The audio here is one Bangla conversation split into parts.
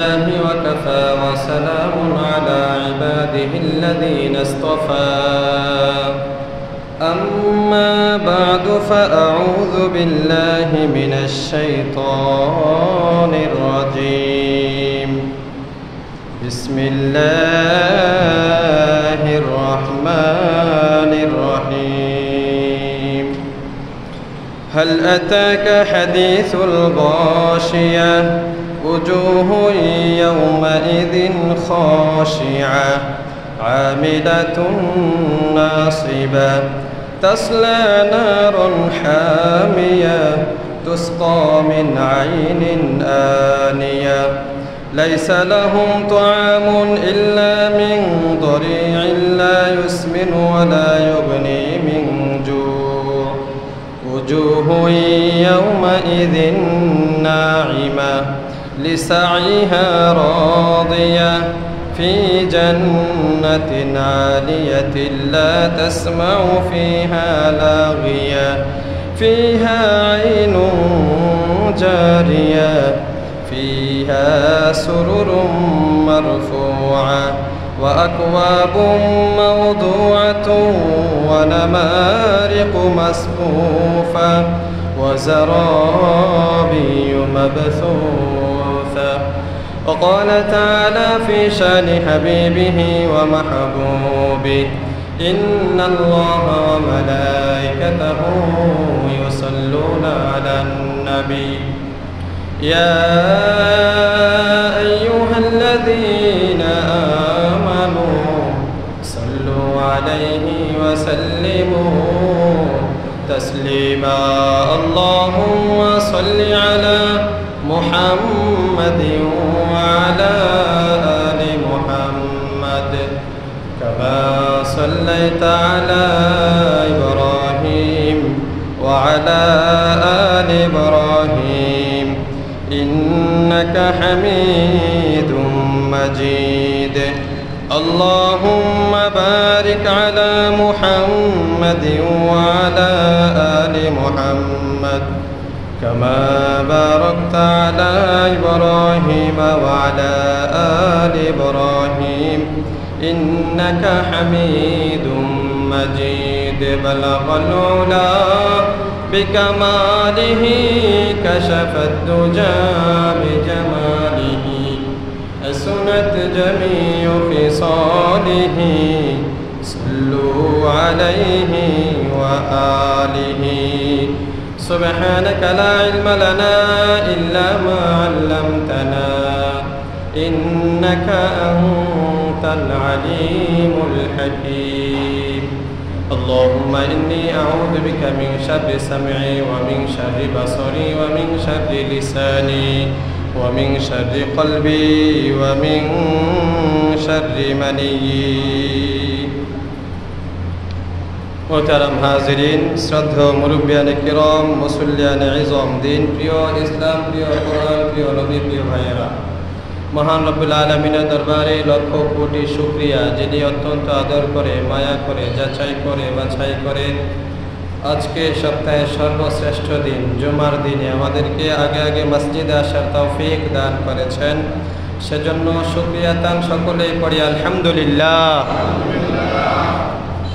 الله وكفى وسلام على عباده الذين اصطفى أما بعد فأعوذ بالله من الشيطان الرجيم بسم الله الرحمن الرحيم هل أتاك حديث الغاشية وجوه يومئذ خاشعة عاملة ناصبة تصلى نارا حامية تسقى من عين آنية ليس لهم طعام إلا من ضريع لا يسمن ولا يغني من جوع وجوه يومئذ ناعمة لسعيها راضية في جنة عالية لا تسمع فيها لاغية فيها عين جارية فيها سرر مرفوعة وأكواب موضوعة ونمارق مصفوفة وزرابي مبثوثة وقال تعالى في شان حبيبه ومحبوبه إن الله وملائكته يصلون على النبي يا أيها الذين آمنوا صلوا عليه وسلموا تسليما اللهم صل على محمد وعلى آل محمد كما صليت على إبراهيم وعلى آل إبراهيم إنك حميد مجيد اللهم بارك على محمد وعلى آل محمد كما باركت على إبراهيم وعلى آل إبراهيم إنك حميد مجيد بلغ العلا بكماله كشف الدجى بجماله حسنت جميع خصاله صلوا عليه وآله سبحانك لا علم لنا إلا ما علمتنا إنك أنت العليم الحكيم اللهم إني أعوذ بك من شر سمعي ومن شر بصري ومن شر لساني ومن شر قلبي ومن شر مني মোহতারাম হাজিরিন শ্রদ্ধেয় মুরব্বিয়ান কিরাম মুসল্লিয়ান ইজম দিন প্রিয় ইসলাম প্রিয় কোরআন প্রিয় নবী প্রিয় ভাইয়েরা মহান রব্বুল আলামিনের দরবারে লক্ষ কোটি শুকরিয়া যিনি অত্যন্ত আদর করে মায়া করে যাচাই করে বাছাই করে আজকে সপ্তাহের সর্বশ্রেষ্ঠ দিন জুমার দিনে আমাদেরকে আগে আগে মসজিদে আসার তৌফিক দান করেছেন সেজন্য শুকরিয়া তান সকলেই পড়ি আলহামদুলিল্লাহ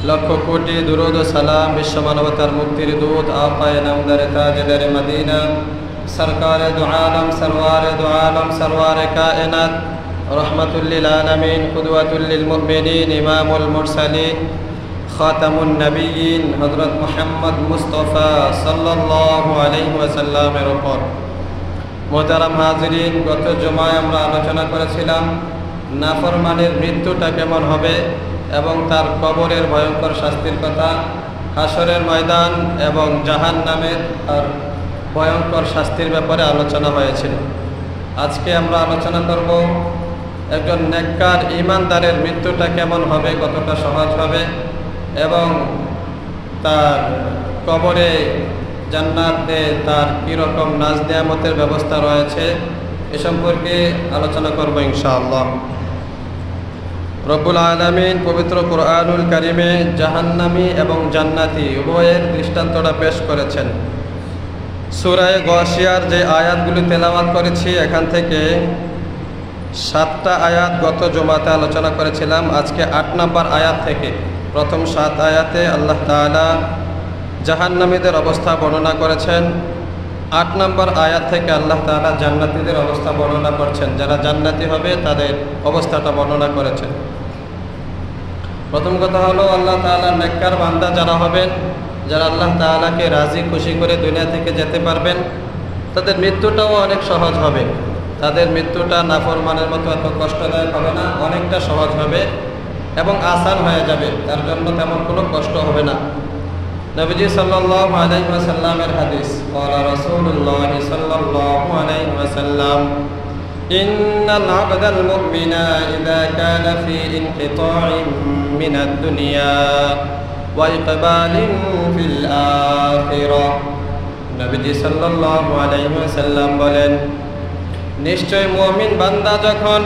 লক্ষ কোটি দুরূদ ও সালাম বিশ্ব মানবতার মুক্তির দূত আকায়ে নামদারে তাজদারে মদিনা সরকারে দু আলম সরওয়ারে দু আলম সরওয়ারে কায়নাত রহমাতুল লিল আলামিন কুদওয়াতুল লিল মুমিনিন ইমামুল মুরসালিন খাতামুন নবিয়্যিন হযরত মুহাম্মদ মুস্তাফা সাল্লাল্লাহু আলাইহি ওয়াসাল্লামের উপর মোহতারাম হাজিরিন গত জুমায় আমরা আলোচনা করেছিলাম নাফরমানের মৃত্যুটা কেমন হবে এবং তার কবরের ভয়ঙ্কর শাস্তির কথা হাসরের ময়দান এবং জাহান্নামের আর ভয়ঙ্কর শাস্তির ব্যাপারে আলোচনা হয়েছিল আজকে আমরা আলোচনা করব একজন নেককার ঈমানদারের মৃত্যুটা কেমন হবে কতটা সহজ হবে এবং তার কবরে জান্নাতে তার কীরকম নাজ নেয়ামতের ব্যবস্থা রয়েছে এ সম্পর্কে আলোচনা করব ইনশাআল্লাহ রব্বুল আলামিন পবিত্র কুরআনুল কারিমে জাহান্নামী এবং জান্নাতি উভয়ের দৃষ্টান্তটা পেশ করেছেন। সূরা গাশিয়ার যে আয়াতগুলি তেলাওয়াত করেছি এখান থেকে 7টা আয়াত গত জুমাতে আলোচনা করেছিলাম। আজকে 8 নম্বর আয়াত থেকে প্রথম 7 আয়াতে আল্লাহ তাআলা জাহান্নামীদের অবস্থা বর্ণনা করেছেন। 8 নম্বর আয়াত থেকে আল্লাহ তাআলা জান্নাতীদের অবস্থা বর্ণনা করছেন। যারা জান্নাতি হবে তাদের অবস্থাটা বর্ণনা করেছেন। প্রথম কথা হলো আল্লাহ তাআলার নেককার বান্দা যারা হবেন, যারা আল্লাহ তাআলাকে রাজি খুশি করে দুনিয়া থেকে যেতে পারবেন, তাদের মৃত্যুটাও অনেক সহজ হবে। তাদের মৃত্যুটা নাফরমানের মতো এত কষ্টদায়ক হবে না, অনেকটা সহজ হবে এবং আসান হয়ে যাবে। তার জন্য তেমন কোনো কষ্ট হবে না। নবীজি সাল্লাল্লাহু আলাইহি ওয়াসাল্লামের হাদিস, ক্বালা রাসূলুল্লাহ সাল্লাল্লাহু আলাইহি ওয়াসাল্লাম, ইন্নাল আবদাল মুমিনা ইযা কানা ফি ইনকিতাইন মিনাদ দুনিয়া ওয়া ইকবালিন ফিল আখিরাহ। নবীজি সাল্লাল্লাহু আলাইহি ওয়াসাল্লাম বলেন, নিশ্চয় মুমিন বান্দা যখন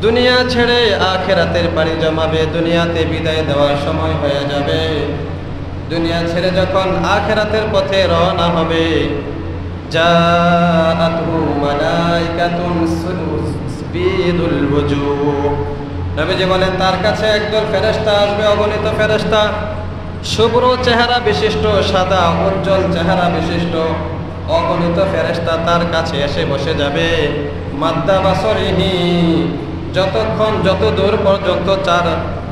দুনিয়া ছেড়ে আখিরাতের পাড়ি জমাবে, দুনিয়াতে বিদায় দেওয়ার সময় হয়ে যাবে, দুনিয়া ছেড়ে যখন আখিরাতের পথে রওনা হবে, জাআতহু মালাইকাতুন সুবিদুল ওজুহ। নবীজি বলেন, তার কাছে একদল ফেরেশতা আসবে, অগণিত ফেরেশতা, শুভ্র চেহারা বিশিষ্ট, সাদা উজ্জ্বল চেহারা বিশিষ্ট অগণিত ফেরেশতা তার কাছে এসে বসে যাবে। মাদ্দা বাসরিহি, যতক্ষণ যত দূর পর্যন্ত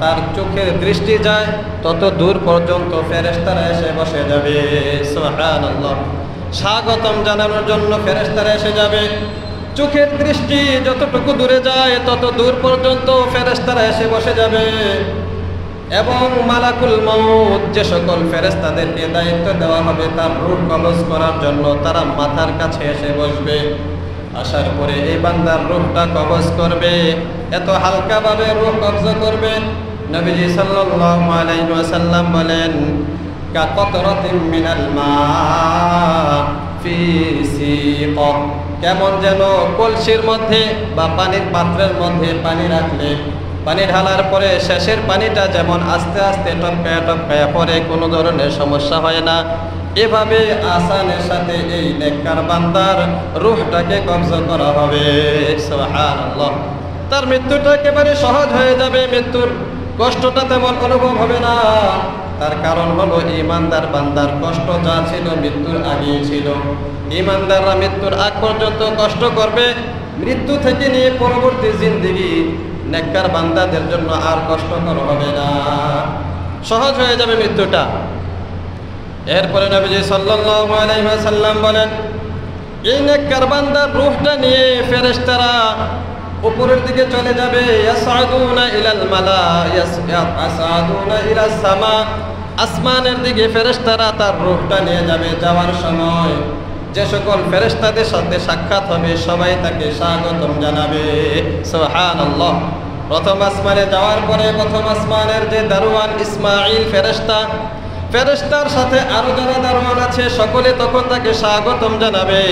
তার চোখের দৃষ্টি যায় তত দূর পর্যন্ত ফেরেশতারা এসে বসে যাবে। সুবহানাল্লাহ। স্বাগতম জানানোর জন্য ফেরেশতারা এসে যাবে। চোখের দৃষ্টি যতটুকু দূরে যায় তত দূর পর্যন্ত ফেরেশতারা এসে বসে যাবে। এবং মালাকুল মউত, যে সকল ফেরেশতাদেরকে দায়িত্ব দেওয়া হবে তার রূহ কবজ করার জন্য, তারা মাথার কাছে এসে বসবে। আসার পরে এই বান্দার রূহটা কবজ করবে। এত হালকাভাবে রূহ কবজ করবে। নবীজি সাল্লাল্লাহু আলাইহি ওয়াসাল্লাম বলেন, কাকতরাতিম মিনাল মা ফি সিক, কেমন যেন কলসির মধ্যে বা পানির পাত্রের মধ্যে পানি রাখলে পানি ঢালার পরে শেষের পানিটা যেমন আস্তে আস্তে টপকায়া টপকায়া পরে, কোনো ধরনের সমস্যা হয় না, এভাবে আসানের সাথে এই নেককার বান্দার রূহটাকে কবজ করা হবে। সুবহানাল্লাহ। তার মৃত্যুটা একেবারে সহজ হয়ে যাবে, মৃত্যুর কষ্টটা তেমন অনুভব হবে না। তার কারণ হলো ঈমানদার বান্দার কষ্ট যা ছিল মৃত্যুর আগেই ছিল। ঈমানদাররা মৃত্যুর আগ পর্যন্ত কষ্ট করবে, মৃত্যু থেকে নিয়ে পরবর্তী জিন্দেগি নেককার বান্দাদের জন্য আর কষ্টকর হবে না, সহজ হয়ে যাবে মৃত্যুটা। এরপরে নবীজি সাল্লাল্লাহু আলাইহি ওয়াসাল্লাম বলেন, এই নেককার বান্দার রূহটা নিয়ে ফেরেশতারা উপরের দিকে চলে যাবে। ইয়াসআদুনা ইলাল মালা, ইয়াসআদুনা ইলাস সামা, আসমানের দিকে ফেরেশতারা তার রূহটা নিয়ে যাবে। যাওয়ার সময় যে সকল ফেরেশতাদের সাথে সাক্ষাৎ হবে সবাই তাকে স্বাগতম জানাবে। সুবহানাল্লাহ। প্রথম আসমানে যাওয়ার পরে প্রথম আসমানের যে দারওয়ান ইসমাঈল ফেরেশতার সাথে আরো যারা দারওয়ান আছে সকলে তখন তাকে স্বাগতম জানাবে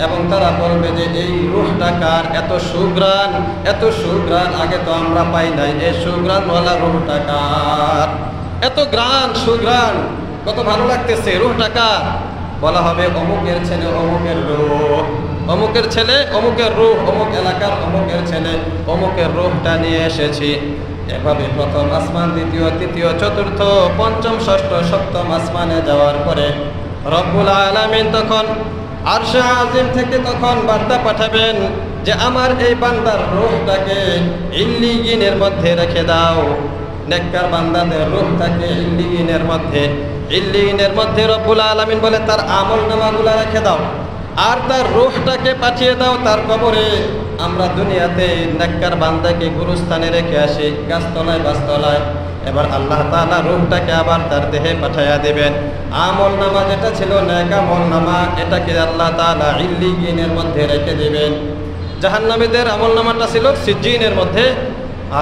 এবং তারা বলবে যে এই রূহটা কার, এত সুঘ্রাণ আগে তো আমরা পাই নাই, এই সুঘ্রাণওয়ালা রূহটা কার, এত গ্রাণ সুঘ্রাণ, কত ভালো লাগতেছে, রূহটা কার? বলা হবে অমুকের ছেলে অমুকের রূহ, অমুকের ছেলে অমুকের রূহ, অমুক এলাকার অমুকের ছেলে অমুকের রূহটা নিয়ে এসেছি। এভাবে প্রথম আসমান, দ্বিতীয়, তৃতীয়, চতুর্থ, পঞ্চম, ষষ্ঠ, সপ্তম আসমানে যাওয়ার পরে রব্বুল আলামিন তখন আরশে আজিম থেকে তখন বার্তা পাঠাবেন যে আমার এই বান্দার রূহটাকে ইল্লিয়িনের মধ্যে রেখে দাও। নেককার বান্দাদের রূহ থাকে ইল্লিয়িনের মধ্যে রব্বুল আলামিন বলে তার আমলনামাগুলো রেখে দাও আর তার রূহটাকে পাঠিয়ে দাও তার কবরে। আমরা দুনিয়াতে নেককার বান্দাকে গুরুস্থানে রেখে আসি, গাছতলায় বাসতলায়, এবার আল্লাহ তাআলা রূহটাকে আবার তার দেহে পাঠাইয়া দেবেন। আমলনামা যেটা ছিল নেক আমলনামা, এটাকে আল্লাহ তাআলা ইল্লিয়িনের মধ্যে রেখে দেবেন। জাহান্নামীদের আমলনামাটা ছিল সিজ্জিনের মধ্যে,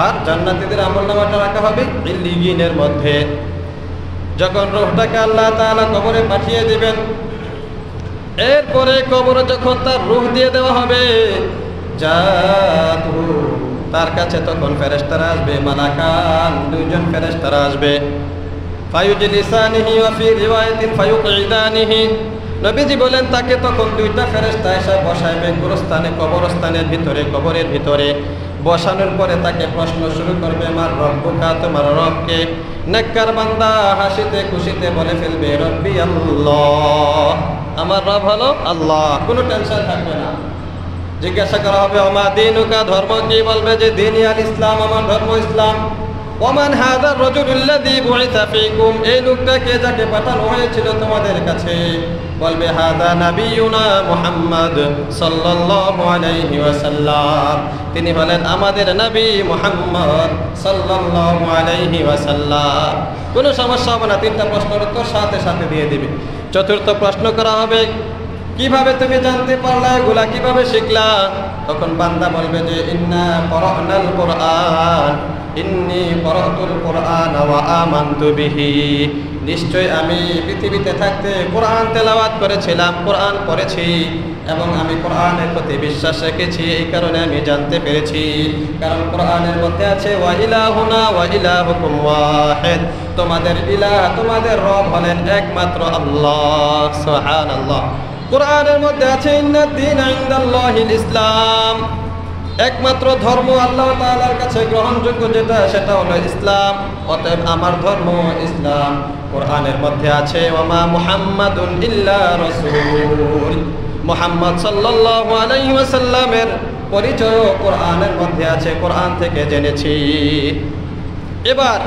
আর জান্নাতীদের আমলনামাটা রাখা হবে ইল্লিয়িনের মধ্যে। যখন রূহটাকে আল্লাহ তাআলা কবরে পাঠিয়ে দিবেন, এরপরে কবরে যখন তার রূহ দিয়ে দেওয়া হবে, জাতু, তার কাছে তখন ফেরেশতারা আসবে, মালাকান, দুইজন ফেরেশতারা আসবে। ফায়ুজলিসানিহি ওয়া ফি রিওয়ায়াতিন ফায়ুকঈদানিহি, নবীজি বলেন তাকে তখন দুইটা ফেরেশতা এসে বসাইবে গোরস্থানে, কবরস্থানের ভিতরে, কবরের ভিতরে। বসানোর পরে তাকে প্রশ্ন শুরু করবে, আমার রব্বুকা, তোমার রবকে? নেককার বান্দা হাসিতে খুশিতে বলে ফেলবে, রব্বি আল্লাহ, আমার রব হলো আল্লাহ। কোনো টেনশন থাকবে না। জিজ্ঞাসা করা হবে, ওমা দীনুকা, ধর্ম কি? বলবে যে দীনি আল ইসলাম, আমার ধর্ম ইসলাম। ওমান হাযার রাজুলুল্লাযী বুইসা ফীকুম, এই লোকটাকে যাকে পাঠানো হয়েছিল তোমাদের কাছে। বলবে হাযা নাবিয়ুনা মুহাম্মদ সাল্লাল্লাহু আলাইহি ওয়াসাল্লাম, তিনি হলেন আমাদের নবী মুহাম্মদ সাল্লাল্লাহু আলাইহি ওয়াসাল্লাম। কোনো সমস্যা হবে না, তিনটা প্রশ্নের উত্তর সাথে সাথে দিয়ে দিবে। চতুর্থ প্রশ্ন করা হবে, কিভাবে তুমি জানতে পারলা, এগুলা কিভাবে শিখলা? তখন বান্দা বলবে যে ইন্না ক্বরানাল কুরআন, ইন্নী ক্বরাতুল কুরআন ওয়া আমানতু বিহি, নিশ্চয় আমি পৃথিবীতে থাকতে কোরআন তেলাওয়াত করেছিলাম, কোরআন পড়েছি এবং আমি কোরআনের প্রতি বিশ্বাস রেখেছি, এই কারণে আমি জানতে পেরেছি। কারণ কোরআনের মধ্যে আছে ওয়া ইলাহুনা ওয়া ইলাহুকুম ওয়াহিদ, তোমাদের ইলাহ, তোমাদের রব হলেন একমাত্র আল্লাহ। সুবহানাল্লাহ। কোরআনের মধ্যে আছে ইন্নাদ দীনা ইনদাল্লাহিল ইসলাম, একমাত্র ধর্ম আল্লাহ তাআলার কাছে গ্রহণযোগ্য যেটা, সেটা হলো ইসলাম। অতএব আমার ধর্ম ইসলাম। কোরআনের মধ্যে আছে ওয়ামা মুহাম্মাদুন ইল্লা রাসূল, মুহাম্মদ সাল্লাল্লাহু আলাইহি ওয়াসাল্লামের পরিচয় কোরআনের মধ্যে আছে, কোরআন থেকে জেনেছি। এবার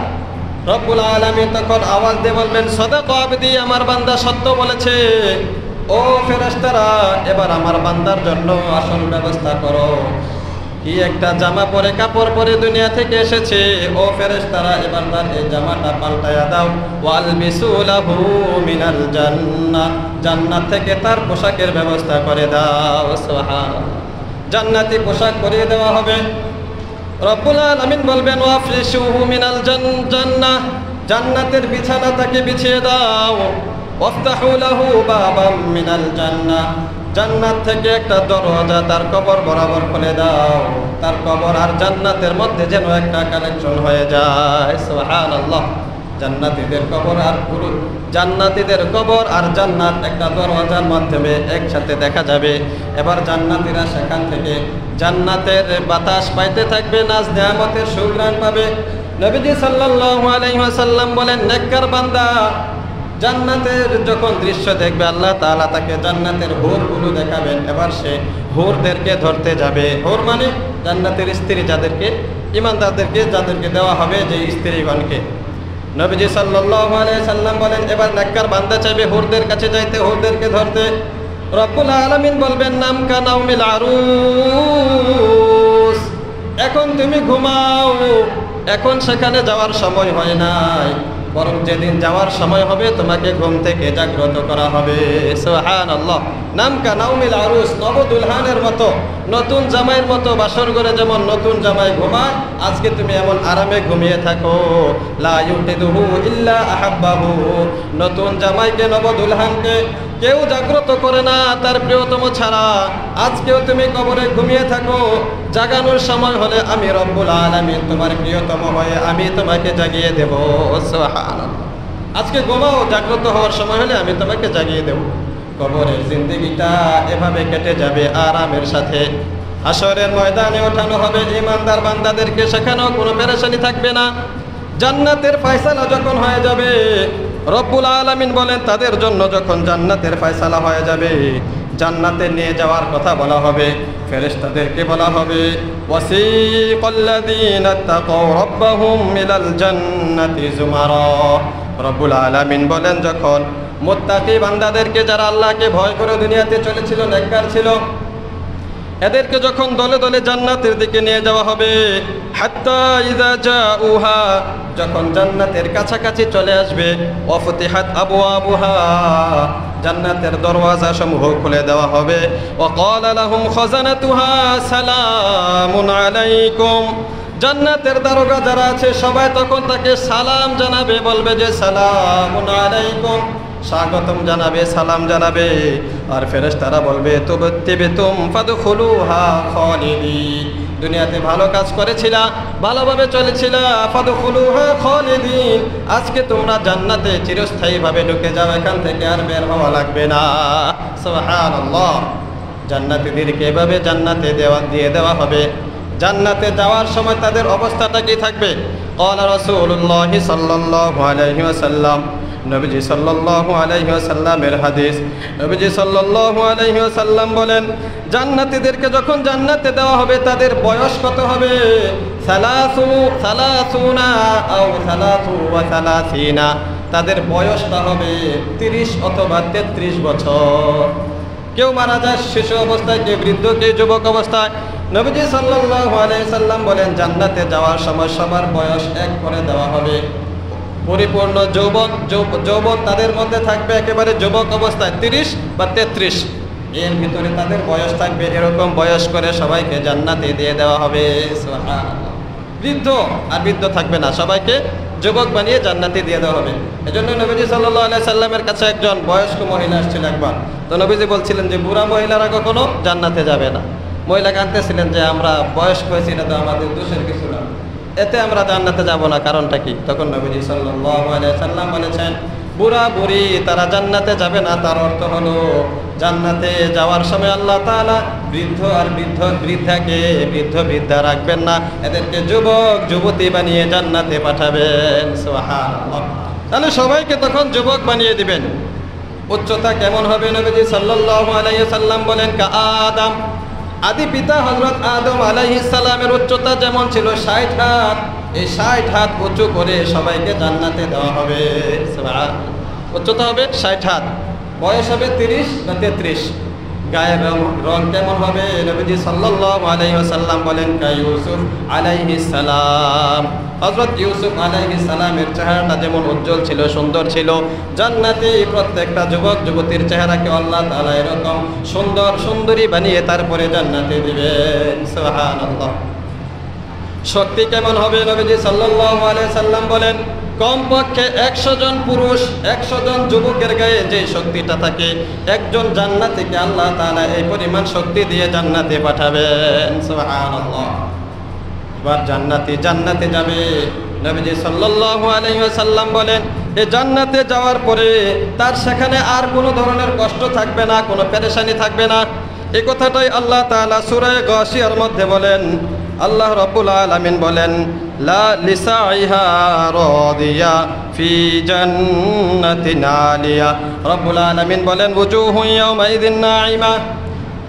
রব্বুল আলামিন তখন আওয়াজ দিয়ে বলবেন, সাদাকা আবদি, আমার বান্দা সত্য বলেছে। ও ফেরেশতারা, এবার আমার বান্দার জন্য আসল ব্যবস্থা করো। কি একটা জামা পরে, কাপড় পরে দুনিয়া থেকে এসেছে, ও ফেরেশতারা এবার তার এই জামাটা পাল্টায়া দাও। ওয়ালবিসু লাহু মিনাল জান্নাহ, জান্নাত থেকে তার পোশাকের ব্যবস্থা করে দাও। সুবহানাল্লাহ। জান্নাতি পোশাক পরিয়ে দেওয়া হবে। রব্বুল আলামিন বলবেন ওয়াফরিশুহু মিনাল জান্নাহ, জান্নাতের বিছানা তাকে বিছিয়ে দাও। ওয়াফতাহু লাহু বাবাম মিনাল জান্নাহ, জান্নাত থেকে একটা দরজা তার কবর বরাবর খুলে দাও। তার কবর আর জান্নাতের মধ্যে যেন একটা কানেকশন হয়ে যায়। সুবহানাল্লাহ। জান্নাতীদের কবর আর জান্নাতীদের কবর আর জান্নাত একটা দরজার মাধ্যমে একসাথে দেখা যাবে। এবার জান্নাতীরা সেখান থেকে জান্নাতের বাতাস পাইতে থাকবে, নাজ নেয়ামতের সুঘ্রাণ পাবে। নবীজি সাল্লাল্লাহু আলাইহি ওয়াসাল্লাম বলেন, নেককার বান্দা জান্নাতের যখন দৃশ্য দেখবে, আল্লাহ তাআলা তাকে জান্নাতের হুরগুলো দেখাবেন। এবার সে হুরদেরকে ধরতে যাবে। হুর মানে জান্নাতের স্ত্রী, যাদেরকে ঈমানদারদেরকে যাদেরকে দেওয়া হবে, যে স্ত্রীগণকে। নবীজি সাল্লাল্লাহু আলাইহি সাল্লাম বলেন, এবার নেককার বান্দা চাইবে হুরদের কাছে যাইতে, হুরদেরকে ধরতে। রব্বুল আলামিন বলবেন, নাম কা নাউমিল আরুস, এখন তুমি ঘুমাও, এখন সেখানে যাওয়ার সময় হয় নাই, বরং যেদিন যাওয়ার সময় হবে তোমাকে ঘুম থেকে জাগ্রত করা হবে। সুবহানাল্লাহ। নাম কা নাউমিল আরুস, নবদুলহানের মতো, নতুন জামাইয়ের মতো বাসর ঘরে যেমন নতুন জামাই ঘুমায়, আজকে তুমি এমন আরামে ঘুমিয়ে থাকো। লা ইউকিদুহু ইল্লা আহাব্বাহু, নতুন জামাইকে, নবদুলহানকে কেউ জাগ্রত করে না তার প্রিয়তম ছাড়া। আজকেও তুমি কবরে ঘুমিয়ে থাকো, জাগানোর সময় হলে আমি রব্বুল আলামিন তোমার প্রিয়তম হয়ে আমি তোমাকে জাগিয়ে দেব। সুবহানাল্লাহ। আজকে ঘুমাও, জাগ্রত হওয়ার সময় হলে আমি তোমাকে জাগিয়ে দেব। কবরের জিন্দেগিটা এভাবে কেটে যাবে আরামের সাথে। হাশরের ময়দানে ওঠানো হবে ঈমানদার বান্দাদেরকে, সেখানেও কোনো পেরেশানি থাকবে না। জান্নাতের ফয়সালা যখন হয়ে যাবে, রব্বুল আলামিন বলেন, তাদের জন্য যখন জান্নাতের ফয়সালা হয়ে যাবে, জান্নাতে নিয়ে যাওয়ার কথা বলা হবে। ফেরেশতাদেরকে বলা হবে, ওয়াসিকাল্লাযীনা তাকাউ রাব্বাহুম ইলাল জান্নাতি যুমারা। রব্বুল আলামিন বলেন, যখন মুত্তাকি বান্দাদেরকে, যারা আল্লাহকে ভয় করে দুনিয়াতে চলেছিল, নেককার ছিল, এদেরকে যখন দলে দলে জান্নাতের দিকে নিয়ে যাওয়া হবে, হাত্তা ইযা জাউহা, যখন জান্নাতের কাছাকাছি চলে আসবে, ওয়াফতিহাত আবওয়াবুহা, জান্নাতের দরওয়াজা সমূহ খুলে দেওয়া হবে। ওয়া ক্বালা লাহুম খাজানাতুহা সালামুন আলাইকুম, জান্নাতের দারোগা যারা আছে সবাই তখন তাকে সালাম জানাবে, বলবে যে সালামুন আলাইকুম, স্বাগতম জানাবে, সালাম জানাবে। আর ফেরেশতারা বলবে, তুবতিবিতুম ফাদখুলুহা খালিদিন, দুনিয়াতে ভালো কাজ করেছিলা, ভালোভাবে চলেছিলা, ফাদখুলুহা খালিদিন, আজকে তোমরা জান্নাতে চিরস্থায়ীভাবে ঢুকে যাও, এখান থেকে আর বের হওয়া লাগবে না। সুবহানাল্লাহ। জান্নাতীদেরকে এভাবে জান্নাতে দিয়ে দেওয়া হবে। জান্নাতে যাওয়ার সময় তাদের অবস্থাটা কি থাকবে? ক্বালা রাসূলুল্লাহ সাল্লাল্লাহু আলাইহি ওয়াসাল্লাম, নবীজি সাল্লাল্লাহু আলাইহি ওয়াসাল্লামের হাদিস, নবীজি সাল্লাল্লাহু আলাইহি ওয়াসাল্লাম বলেন, জান্নাতীদেরকে যখন জান্নাতে দেওয়া হবে তাদের বয়স কত হবে? সালাসুনা আও সালাসু ওয়া সালাসিনা, তাদের বয়সটা হবে 30 অথবা 33 বছর। কেউ মারা যায় শিশু অবস্থায়, কেউ বৃদ্ধ, কেউ যুবক অবস্থায়। নবীজি সাল্লাল্লাহু আলাইহি সাল্লাম বলেন, জান্নাতে যাওয়ার সময় সবার বয়স এক করে দেওয়া হবে। পরিপূর্ণ যৌবন তাদের মধ্যে থাকবে, একেবারে যুবক অবস্থায় 30 বা 33, এর ভিতরে তাদের বয়স থাকবে। এরকম বয়স করে সবাইকে জান্নাতে দিয়ে দেওয়া হবে। সুবহানাল্লাহ। বৃদ্ধ থাকবে না, সবাইকে যুবক বানিয়ে জান্নাতে দিয়ে দেওয়া হবে। এজন্য নবীজি সাল্লাল্লাহু আলাইহি সাল্লামের কাছে একজন বয়স্ক মহিলা আসছিল একবার। তো নবীজি বলছিলেন যে বুড়া মহিলারা কখনো জান্নাতে যাবে না। মহিলা কাঁদতেছিলেন যে আমরা বয়স্ক হয়েছি, এটা তো আমাদের দোষের কিছু না, এতে আমরা জান্নাতে যাব না, কারণটা কি? তখন নবীজি সাল্লাল্লাহু আলাইহি সাল্লাম বলেছেন, বুড়া বুড়ি তারা জান্নাতে যাবে না, তার অর্থ হলো জান্নাতে যাওয়ার সময় আল্লাহ তাআলা বৃদ্ধ বৃদ্ধা রাখবেন না, এদেরকে যুবক যুবতী বানিয়ে জান্নাতে পাঠাবেন। সুবহানাল্লাহ। তাহলে সবাইকে তখন যুবক বানিয়ে দিবেন। উচ্চতা কেমন হবে? নবীজি সাল্লাল্লাহু আলাইহি সাল্লাম বলেন, কা আদম, আদি পিতা হযরত আদম আলাইহিস সালামের উচ্চতা যেমন ছিল 60 হাত, এই 60 হাত উঁচু করে সবাইকে জান্নাতে দেওয়া হবে। সুবহানাল্লাহ। উচ্চতা হবে 60 হাত, বয়স হবে 30 বা 33। গায়ের রং কেমন হবে? নবীজি সাল্লাল্লাহু আলাইহি ওয়াসাল্লাম বলেন, কা ইউসুফ আলাইহিস সালাম, হযরত ইউসুফ আলাইহিস সালামের চেহারাটা যেমন উজ্জ্বল ছিল, সুন্দর ছিল, জান্নাতে প্রত্যেকটা যুবক যুবতীর চেহারাকে আল্লাহ তাআলা এরকম সুন্দর সুন্দরী বানিয়ে তারপরে জান্নাতে দিবেন। সুবহানাল্লাহ। শক্তি কেমন হবে? নবীজি সাল্লাল্লাহু আলাইহি সাল্লাম বলেন, কমপক্ষে 100 জন পুরুষ, 100 জন যুবকের গায়ে যে শক্তিটা থাকে, একজন জান্নাতীকে আল্লাহ তাআলা এই পরিমাণ শক্তি দিয়ে জান্নাতে পাঠাবেন। সুবহানাল্লাহ। এবার জান্নাতে যাবে। নবীজি সাল্লাল্লাহু আলাইহি ওয়াসাল্লাম বলেন, এই জান্নাতে যাওয়ার পরে তার সেখানে আর কোনো ধরনের কষ্ট থাকবে না, কোনো পেরেশানি থাকবে না। এই কথাটাই আল্লাহ তাআলা সূরা গাশিয়ার মধ্যে বলেন। আল্লাহ রাব্বুল আলামিন বলেন, লা লিসাইহা রাদিয়া ফি জান্নাতিন আলিয়া। রাব্বুল আলামিন বলেন, ওযুহু ইয়াউমাইযিন নাঈমা,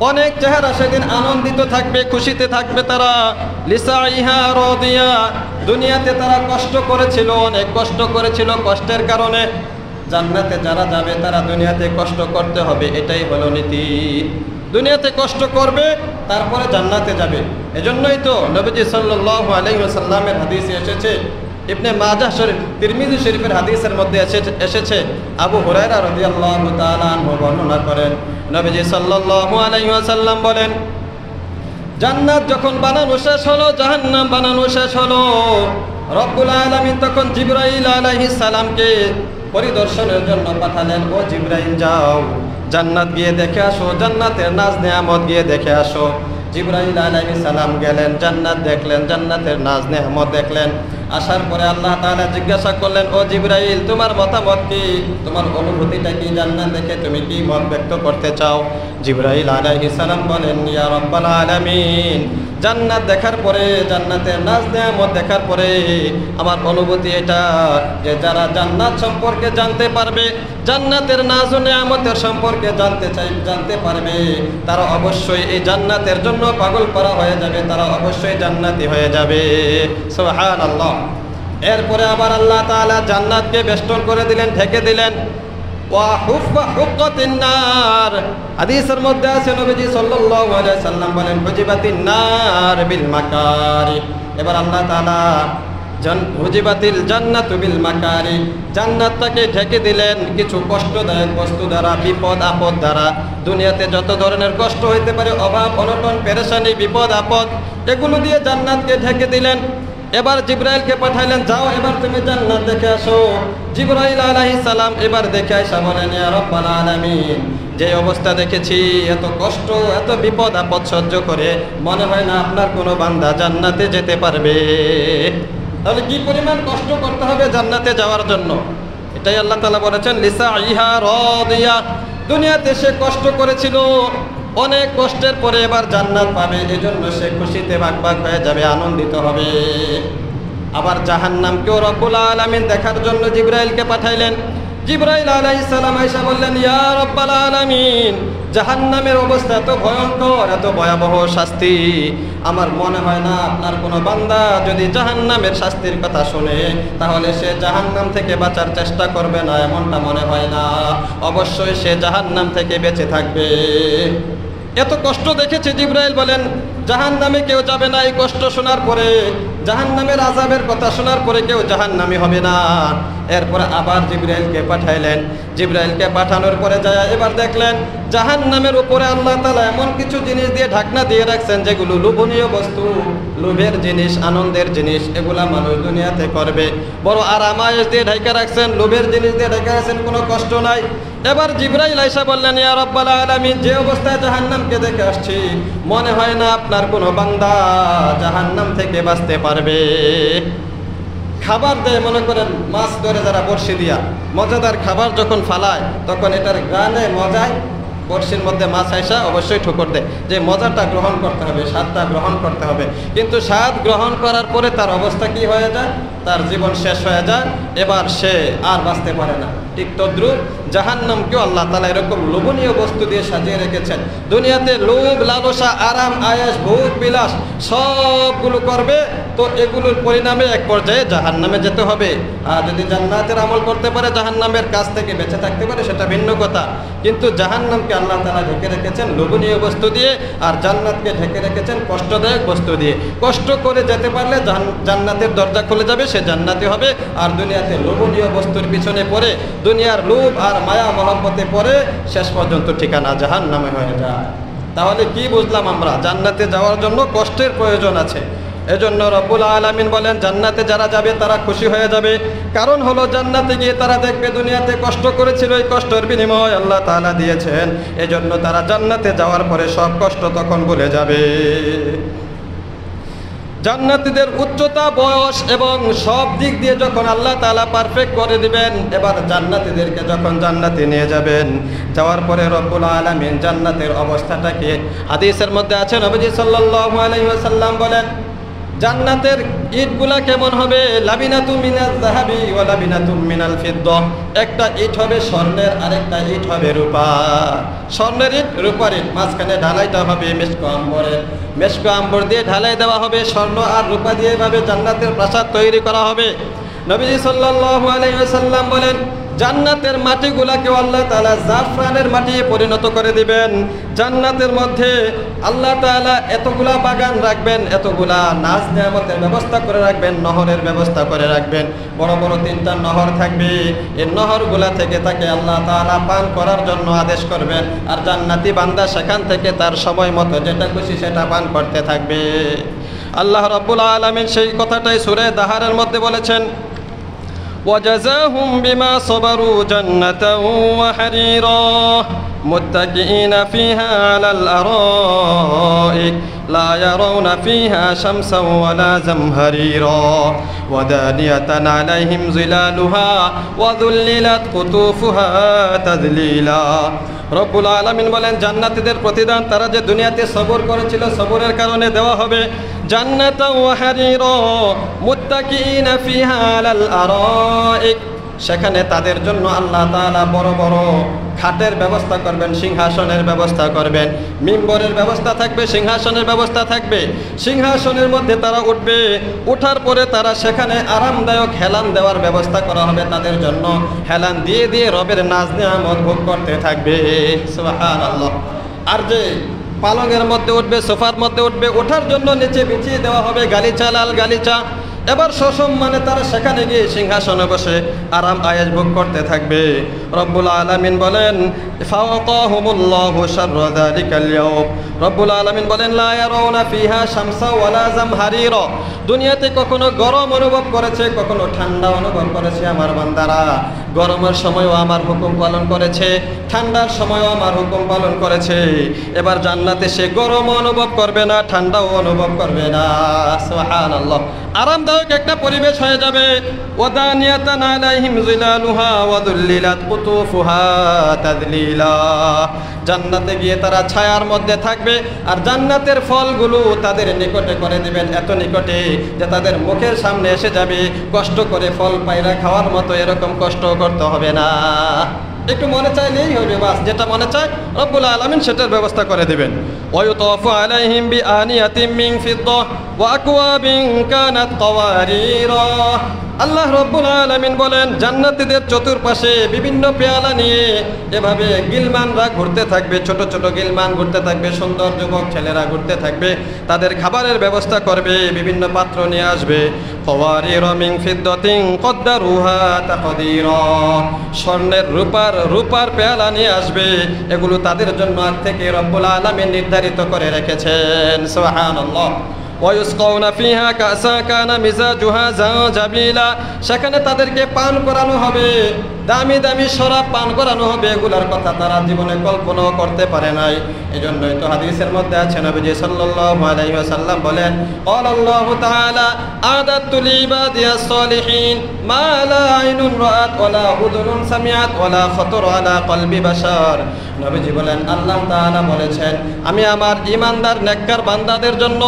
অনেক চেহারা সেদিন আনন্দিত থাকবে, খুশিতে থাকবে তারা। লিসাইহা রাদিয়া, দুনিয়াতে তারা কষ্ট করেছিল, অনেক কষ্ট করেছিল, কষ্টের কারণে জান্নাতে যারা যাবে তারা দুনিয়াতে কষ্ট করতে হবে, এটাই হলো নীতি। দুনিয়াতে কষ্ট করবে, তারপরে জান্নাতে যাবে। এজন্যই তো নবীজি সাল্লাল্লাহু আলাইহি ওয়াসাল্লামের হাদিসে এসেছে, ইবনে মাজাহ শরীফ, তিরমিজি শরীফের হাদিসের মধ্যে এসেছে, আবু হুরায়রা রাদিয়াল্লাহু তাআলা আনহু বর্ণনা করেন, নবীজি সাল্লাল্লাহু আলাইহি ওয়াসাল্লাম বলেন, জান্নাত যখন বানানো শেষ হলো, জাহান্নাম বানানো শেষ হলো, রব্বুল আলামিন তখন জিবরাইল আলাইহিস সালামকে পরিদর্শনের জন্য পাঠালেন। ও জিবরাইল, যাও জান্নাত গিয়ে দেখে আসো, জান্নাতের নাজ নেয়ামত গিয়ে দেখে আসো। জিবরাইল আলাইহিস সালাম গেলেন, জান্নাত দেখলেন, জান্নাতের নাজ নেয়ামত দেখলেন। আসার পরে আল্লাহ তাআলা জিজ্ঞাসা করলেন, ও জিবরাইল, তোমার মতামত কি? তোমার অনুভূতিটা কি? জান্নাত দেখে তুমি কি মত ব্যক্ত করতে চাও? জিবরাইল আলাইহিস সালাম বলেন, ইয়া রাব্বাল আলামিন, জান্নাত দেখার পরে, জান্নাতের নাজ নেয়ামত দেখার পরে আমার অনুভূতি এটা যে যারা জান্নাত সম্পর্কে জানতে পারবে, জান্নাতের নাজ ও নেয়ামতের সম্পর্কে জানতে পারবে, তারা অবশ্যই এই জান্নাতের জন্য পাগল করা হয়ে যাবে, তারা অবশ্যই জান্নাতি হয়ে যাবে। সুবহানাল্লাহ। এরপরে আবার আল্লাহ তাআলা জান্নাতকে বেষ্টন করে দিলেন, ঢেকে দিলেন। ওয়া হুফাতিন নার, হাদিসের মধ্যে আছে নবীজি সাল্লাল্লাহু আলাইহি সাল্লাম বলেন, হুজিবাতিন নার বিল মাকারি। এবার আল্লাহ তাআলা হুজিবাতিল জান্নাতু বিল মাকারি, জান্নাতটাকে ঢেকে দিলেন কিছু কষ্টদায়ক বস্তু দ্বারা, বিপদ আপদ দ্বারা। দুনিয়াতে যত ধরনের কষ্ট হইতে পারে, অভাব অনটন পেরেশানি বিপদ আপদ, এগুলো দিয়ে জান্নাতকে ঢেকে দিলেন। এবার জিবরাইলকে পাঠাইলেন, যাও এবার তুমি জান্নাত দেখে আসো। জিবরাইল আলাইহিস সালাম এবার দেখে আইসা বলেন, ইয়া রাব্বাল আলামিন, যে অবস্থা দেখেছি, এত কষ্ট, এত বিপদ আপদ সহ্য করে মনে হয় না আপনার কোনো বান্দা জান্নাতে যেতে পারবে। তাহলে কি পরিমাণ কষ্ট করতে হবে জান্নাতে যাওয়ার জন্য? এটাই আল্লাহ তাআলা বলেছেন লিসাইহা রাদিয়া। দুনিয়াতে সে কষ্ট করেছিল, অনেক কষ্টের পরে এবার জান্নাত পাবে, এজন্য সে খুশিতে ভাগ হয়ে যাবে, আনন্দিত হবে। আবার জাহান্নামকেও রব্বুল আলামিন দেখার জন্য জিবরাইলকে পাঠাইলেন। জিবরাইল আলাইহিস সালাম আয়েশা বললেন, ইয়া রব্বাল আলামিন, জাহান্নামের অবস্থা এত ভয়ঙ্কর, এত ভয়াবহ শাস্তি, আমার মনে হয় না আপনার কোনো বান্দা যদি জাহান্নামের শাস্তির কথা শুনে তাহলে সে জাহান্নাম থেকে বাঁচার চেষ্টা করবে না, এমনটা মনে হয় না। অবশ্যই সে জাহান্নাম থেকে বেঁচে থাকবে। এত কষ্ট দেখেছে। জিবরাইল বলেন জাহান্নামে কেউ যাবে না। এই কষ্ট শোনার পরে, জাহান্নামের আযাবের কথা শোনার পরে কেউ জাহান্নামী হবে না। এরপরে আবার জিবরাইলকে পাঠাইলেন। জিবরাইলকে পাঠানোর পরে যায় এবার দেখলেন জাহান্নামের উপরে আল্লাহ তাআলা এমন কিছু জিনিস দিয়ে ঢাকনা দিয়ে রাখছেন যেগুলো লোভনীয় বস্তু, লোভের জিনিস, আনন্দের জিনিস, এগুলা মানুষ দুনিয়াতে করবে। বড় আরাম আয়েশ দিয়ে ঢাকা রাখছেন, লোভের জিনিস দিয়ে ঢাকা রাখছেন, কোনো কষ্ট নাই। এবার জিবরাইল আয়েশা বললেন, ইয়া রাব্বাল আলামিন, যে অবস্থায় জাহান্নামকে দেখে আসছি মনে হয় না আপনার কোনো বান্দা জাহান্নাম থেকে বাঁচতে পারবে। খাবার দেয়, মনে করেন মাছ ধরে যারা বড়শি দিয়া, মজাদার খাবার যখন ফালায় তখন এটার গানে মজায় বড়শির মধ্যে মাছ আইসা অবশ্যই ঠোকর দেয়, যে মজাটা গ্রহণ করতে হবে, স্বাদটা গ্রহণ করতে হবে। কিন্তু স্বাদ গ্রহণ করার পরে তার অবস্থা কি হয়ে যায়? তার জীবন শেষ হয়ে যায়, এবার সে আর বাঁচতে পারে না। ঠিক তদ্রুপ জাহান্নামকেও আল্লাহ তাআলা এরকম লোভনীয় বস্তু দিয়ে সাজিয়ে রেখেছেন। দুনিয়াতে লোভ, লালসা, আরাম আয়েশ, ভোগ বিলাস সবগুলো করবে, তো এগুলোর পরিণামে এক পর্যায়ে জাহান্নামে যেতে হবে। আর যদি জান্নাতের আমল করতে পারে, জাহান্নামের কাছ থেকে বেঁচে থাকতে পারে, সেটা ভিন্ন কথা। কিন্তু জাহান্নামকে আল্লাহ তাআলা ঢেকে রেখেছেন লোভনীয় বস্তু দিয়ে, আর জান্নাতকে ঢেকে রেখেছেন কষ্টদায়ক বস্তু দিয়ে। কষ্ট করে যেতে পারলে জান্নাতের দরজা খুলে যাবে, সে জান্নাতি হবে। আর দুনিয়াতে লোভনীয় বস্তুর পিছনে পড়ে, দুনিয়ার লোভ আর মায়া মহব্বতে পড়ে শেষ পর্যন্ত ঠিকানা জাহান্নামে হয়ে যায়। তাহলে কি বুঝলাম আমরা? জান্নাতে যাওয়ার জন্য কষ্টের প্রয়োজন আছে। এজন্য রব্বুল আলামিন বলেন জান্নাতে যারা যাবে তারা খুশি হয়ে যাবে। কারণ হলো জান্নাতে গিয়ে তারা দেখবে দুনিয়াতে কষ্ট করেছিল, এই কষ্টের বিনিময় আল্লাহ তাআলা দিয়েছেন। এজন্য তারা জান্নাতে যাওয়ার পরে সব কষ্ট তখন ভুলে যাবে। জান্নাতীদের উচ্চতা, বয়স এবং সব দিক দিয়ে যখন আল্লাহ তাআলা পারফেক্ট করে দিবেন, এবার জান্নাতীদেরকে যখন জান্নাতে নিয়ে যাবেন, যাওয়ার পরে রব্বুল আলামিন জান্নাতের অবস্থাটাকে, হাদিসের মধ্যে আছে নবীজি সাল্লাল্লাহু আলাইহি ওয়াসাল্লাম বলেন জান্নাতের ইটগুলা কেমন হবে? লাবিনাতু মিনাল যাহাবি ওয়া লাবিনাতু মিনাল ফিদ্দা। একটা ইট হবে স্বর্ণের, আরেকটা ইট হবে রূপা। স্বর্ণের ইট, রূপার ইট, মাঝখানে ঢালাইটা হবে মেশকো আম্বরের। মেশকো আম্বর দিয়ে ঢালাই দেওয়া হবে, স্বর্ণ আর রূপা দিয়ে এভাবে জান্নাতের প্রাসাদ তৈরি করা হবে। নবীজি সাল্লাল্লাহু আলাইহি ওয়াসাল্লাম বলেন জান্নাতের মাটিগুলাকেও আল্লাহ তাআলা জাফরানের মাটি পরিণত করে দিবেন। জান্নাতের মধ্যে আল্লাহ তাআলা এতগুলা বাগান রাখবেন, এতগুলা নাজ নেয়ামতের ব্যবস্থা করে রাখবেন, নহরের ব্যবস্থা করে রাখবেন। বড় বড় 3টা নহর থাকবে। এই নহরগুলা থেকে তাকে আল্লাহ তাআলা পান করার জন্য আদেশ করবেন। আর জান্নাতি বান্দা সেখান থেকে তার সময় মতো যেটা খুশি সেটা পান করতে থাকবে। আল্লাহ রাব্বুল আলামিন সেই কথাটাই সূরা দাহারের মধ্যে বলেছেন, وجزاهم بما صبروا جنة وحريرا متكئين فيها على الأرائك لا يرون فيها شمسا ولا زمهريرا ودانية عليهم ظلالها وذللت قطوفها تذليلا। রব্বুল আলামিন বলেন জান্নাতীদের প্রতিদান তারা যে দুনিয়াতে সবর করেছিল, সবরের কারণে দেওয়া হবে। জান্নাতাও ওয়া হারিরা মুত্তাকিইনা ফিহা আলাল আরাইক, সেখানে তাদের জন্য আল্লাহ তাআলা বড় বড় খাটের ব্যবস্থা করবেন, সিংহাসনের ব্যবস্থা করবেন, মিম্বরের ব্যবস্থা থাকবে, সিংহাসনের ব্যবস্থা থাকবে। সিংহাসনের মধ্যে তারা উঠবে, ওঠার পরে তারা সেখানে আরামদায়ক হেলান দেওয়ার ব্যবস্থা করা হবে তাদের জন্য। হেলান দিয়ে দিয়ে রবের নাজ নেয়ামত ভোগ করতে থাকবে। সুবহানাল্লাহ। আর যে পালঙের মধ্যে উঠবে, সোফার মধ্যে উঠবে, ওঠার জন্য নিচে বিছিয়ে দেওয়া হবে গালিচা, লাল গালিচা। এবার সসম্মানে তারা সেখানে গিয়ে সিংহাসনে বসে আরাম আয়েশ ভোগ করতে থাকবে। রব্বুল আলামিন বলেন ফাওয়াকাহুমুল্লাহু শাররা যালিকাল ইয়াওম। রব্বুল আলামিন বলেন লা ইয়ারাউনা ফিহা শামসা ওয়ালা জামহারিরা। দুনিয়াতে কখনো গরম অনুভব করেছে, কখনো ঠান্ডা অনুভব করেছে আমার বান্দারা। গরমের সময়ও আমার হুকুম পালন করেছে, ঠান্ডার সময়ও আমার হুকুম পালন করেছে। এবার জান্নাতে সে গরম অনুভব করবে না, ঠান্ডাও অনুভব করবে না। সুবহানাল্লাহ। আরামদায়ক একটা পরিবেশ হয়ে যাবে। ওয়াদানিয়াতান আলাইহিম যিলালুহা ওয়া যুল্লিলাত কুতুফুহা তাযলিলা। জান্নাতে গিয়ে তারা ছায়ার মধ্যে থাকবে, আর জান্নাতের ফলগুলো তাদের নিকটে করে দিবেন, এত নিকটে যে তাদের মুখের সামনে এসে যাবে। কষ্ট করে ফল পায়রা খাওয়ার মতো এরকম কষ্ট করতে হবে না, একটু মনে চাইলেই হবে, বাস যেটা মনে চায় রব্বুল আলামিন সেটার ব্যবস্থা করে দিবেন। ওয়ায়ুতাফু আলাইহিম বিআনিয়াতিম মিন ফিদ্দাহ ওয়া আকওয়াবিন কানাত কওয়ারিরা। আল্লাহ রব্বুল আলামিন বলেন জান্নাতীদের চতুর্পাশে বিভিন্ন পেয়ালা নিয়ে এভাবে গিলমানরা ঘুরতে থাকবে, ছোট ছোট গিলমান ঘুরতে থাকবে, সুন্দর যুবক ছেলেরা ঘুরতে থাকবে, তাদের খাবারের ব্যবস্থা করবে, বিভিন্ন পাত্র নিয়ে আসবে। কওয়ারিরা মিন ফিদ্দাতিন কদ্দারুহা তাকদীরা। স্বর্ণের রূপার পেয়ালা নিয়ে আসবে, এগুলো তাদের জন্য আগ থেকে রব্বুল আলামিন নির্ধারিত করে রেখেছেন। সুবহানাল্লাহ। ওয়ায়ুসকাউনা ফিহা কাসা কানা মিজাজুহা জাঞ্জাবিলা। সেখানে তাদেরকে পান করানো হবে, দামি দামি শরাব পান করানো হবে, এগুলার কথা তারা জীবনে কল্পনাও করতে পারে নাই। এজন্যই তো হাদিসের মধ্যে আছে নবীজি সাল্লাল্লাহু আলাইহি ওয়াসাল্লাম বলেন আল্লাহু তাআলা আদাতু লিবাদিয়াস সালিহিন মা লা আইনুন রাআত ওয়ালা উযুনুন সামিআত ওয়ালা খাতার আলা কলবি বাশার। নবীজি বলেন আল্লাহ তাআলা বলেছেন আমি আমার ঈমানদার নেককার বান্দাদের জন্য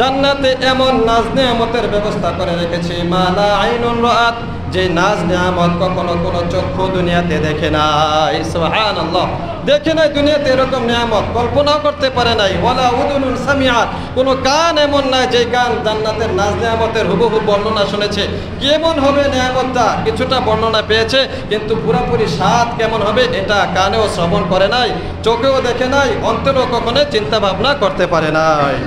জান্নাতে এমন নাজ নেয়ামতের ব্যবস্থা করে রেখেছি, মা লা আইনুন রাআত, যে নাজ নেয়ামত কখনো কোনো চক্ষু দুনিয়াতে দেখে নাই। সুবহানাল্লাহ। দেখে নাই দুনিয়াতে এরকম নেয়ামত, কল্পনাও করতে পারে নাই। ওয়ালা উযুনুন সামিআত, কোনো কান এমন নাই যে কান জান্নাতের নাজ নেয়ামতের হুবহু বর্ণনা শুনেছে। কেমন হবে নেয়ামতটা কিছুটা বর্ণনা পেয়েছে, কিন্তু পুরোপুরি স্বাদ কেমন হবে এটা কানেও শ্রবণ করে নাই, চোখেও দেখে নাই, অন্তরেও কখনো চিন্তা ভাবনা করতে পারে নাই।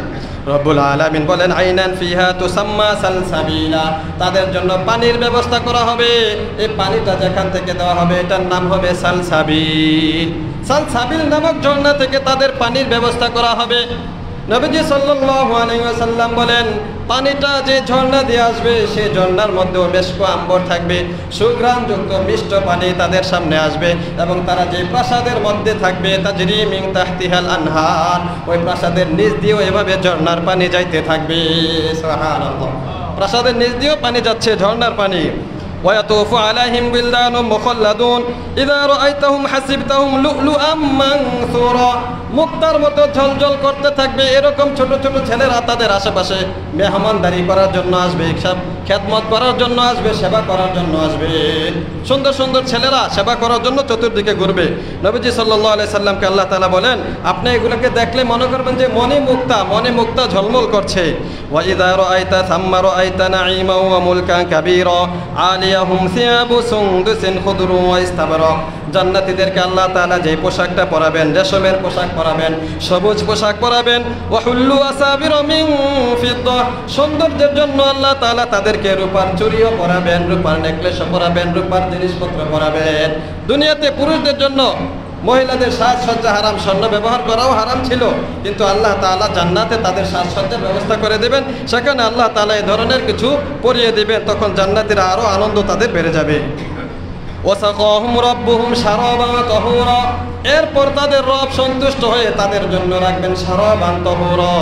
রব্বুল আলামিন বলেন আইনান ফিহা তুসাম্মা সালসাবিলা। তাদের জন্য পানির ব্যবস্থা করা হবে, এই পানিটা যেখান থেকে দেওয়া হবে এটার নাম হবে সালসাবিল। সালসাবিল নামক ঝর্ণা থেকে তাদের পানির ব্যবস্থা করা হবে। নবীজি সাল্লাল্লাহু আলাইহি ওয়াসাল্লাম বলেন পানিটা যে ঝর্ণা দিয়ে আসবে সেই ঝর্ণার মধ্যেও মেশকো আম্বর থাকবে, সুঘ্রাণযুক্ত মিষ্ট পানি তাদের সামনে আসবে, এবং তারা যে প্রাসাদের মধ্যে থাকবে তাজরি মিন তাহতিহাল আনহার, ওই প্রাসাদের নিচ দিয়েও এভাবে ঝর্ণার পানি যাইতে থাকবে। সুবহানাল্লাহ। প্রাসাদের নিচ দিয়েও পানি যাচ্ছে, ঝর্ণার পানি। ওয়ায়াতুফু আলাইহিম বিলদানুম মুখাল্লাদুন ইযা রাআইতাহুম হাসিবতাহুম লুলুআম মানসুরা। মুক্তার মতো ঝলঝল করতে থাকবে, এরকম ছোট ছোট ছেলেরা তাদের আশেপাশে মেহমানদারি করার জন্য আসবে, খেদমত করার জন্য আসবে, সেবা করার জন্য আসবে। সুন্দর সুন্দর ছেলেরা সেবা করার জন্য চতুর্দিকে ঘুরবে। নবীজি সাল্লাল্লাহু আলাইহি সাল্লামকে আল্লাহ তাআলা বলেন আপনি এগুলোকে দেখলে মনে করবেন যে মনে মুক্তা ঝলমল করছে। ওয়া ইযা রাআইতা সাম্মা রাআইতা নাঈমা ওয়া মুলকান কাবীরা আলিয়াহুম সিয়াবু সুনদুসিন খুদরু ওয়া ইস্তাবরাক। জান্নাতীদেরকে আল্লাহ তাআলা যে পোশাকটা পরাবেন, রেশমের পোশাক পরাবেন, সবুজ পোশাক পরাবেন। ওয়া হুল্লু আসাবির মিন ফিদ্দাহ, সৌন্দর্যের জন্য আল্লাহ তাআলা তাদেরকে রূপার চুড়িও পরাবেন, রূপার নেকলেসও পরাবেন, রূপার জিনিসপত্র পরাবেন। দুনিয়াতে পুরুষদের জন্য মহিলাদের সাজসজ্জা হারাম, স্বর্ণ ব্যবহার করাও হারাম ছিল, কিন্তু আল্লাহ তাআলা জান্নাতে তাদের সাজসজ্জার ব্যবস্থা করে দেবেন। সেখানে আল্লাহ তাআলা এই ধরনের কিছু পরিয়ে দিবেন, তখন জান্নাতীরা আরও আনন্দ তাদের বেড়ে যাবে। ওয়াসাকাহুম রাব্বুহুম শারাবান তাহুরা, এরপর তাদের রব সন্তুষ্ট হয়ে তাদের জন্য রাখবেন শারাবান তাহুরা,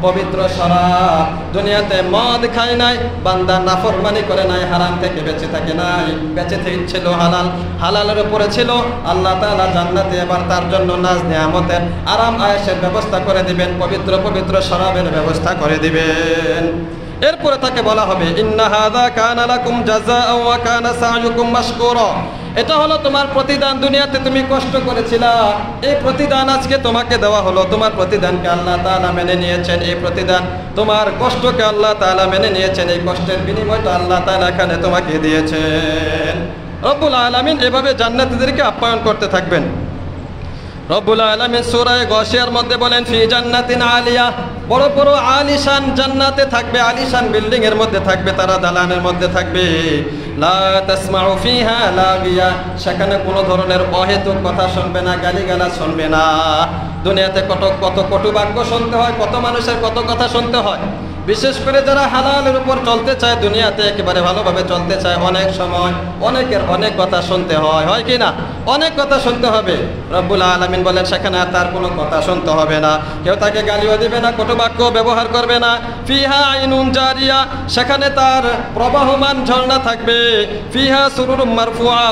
পবিত্র শরাব। দুনিয়াতে মদ খায় নাই, বান্দা নাফরমানি করে নাই, হারাম থেকে বেঁচে থাকে নাই, বেঁচে ছিল হালালের উপরে ছিল। আল্লাহ তাআলা জান্নাতে এবার তার জন্য নাজ নিয়ামতের আরাম আয়েশের ব্যবস্থা করে দিবেন, পবিত্র পবিত্র শরাবের ব্যবস্থা করে দিবেন। এরপরে তাকে বলা হবে ইন্না হাযা কানা লাকুম জাযাআ ওয়া কানা সা'য়ুকুম মাশকুরা, এটা হলো তোমার প্রতিদান। দুনিয়াতে তুমি কষ্ট করেছিলা, এই প্রতিদান আজকে তোমাকে দেওয়া হলো। তোমার প্রতিদানকে আল্লাহ তাআলা মেনে নিয়েছেন, এই প্রতিদান তোমার কষ্টকে আল্লাহ তাআলা মেনে নিয়েছেন, এই কষ্টের বিনিময়টা আল্লাহ তাআলা এখানে তোমাকে দিয়েছেন। রব্বুল আলামিন এভাবে জান্নাতীদেরকে আপ্যায়ন করতে থাকবেন। রব্বুল আলামিন সূরা গাশিয়ার মধ্যে বলেন ফি জান্নাতিন আলিয়া, বড় বড় আলিশান জান্নাতে থাকবে, আলিশান বিল্ডিং এর মধ্যে থাকবে, তারা দালানের মধ্যে থাকবে। লা তাসমাউ ফিহা লাগিয়া, সেখানে কোনো ধরনের অহেতুক কথা শুনবে না, গালিগালাজ শুনবে না। দুনিয়াতে কত কটু বাক্য শুনতে হয়, কত মানুষের কত কথা শুনতে হয়। বিশেষ করে যারা হালালের উপর চলতে চায়, দুনিয়াতে একেবারে ভালোভাবে চলতে চায়, অনেক সময় অনেকের অনেক কথা শুনতে হয়, হয় কি না? অনেক কথা শুনতে হবে। রব্বুল আলামিন বলেন সেখানে আর তার কোনো কথা শুনতে হবে না, কেউ তাকে গালিও দিবে না, কটু বাক্য ব্যবহার করবে না। ফিহা আইনুন জারিয়া, সেখানে তার প্রবাহমান ঝর্ণা থাকবে। ফিহা সুরুরুম মারফুআ,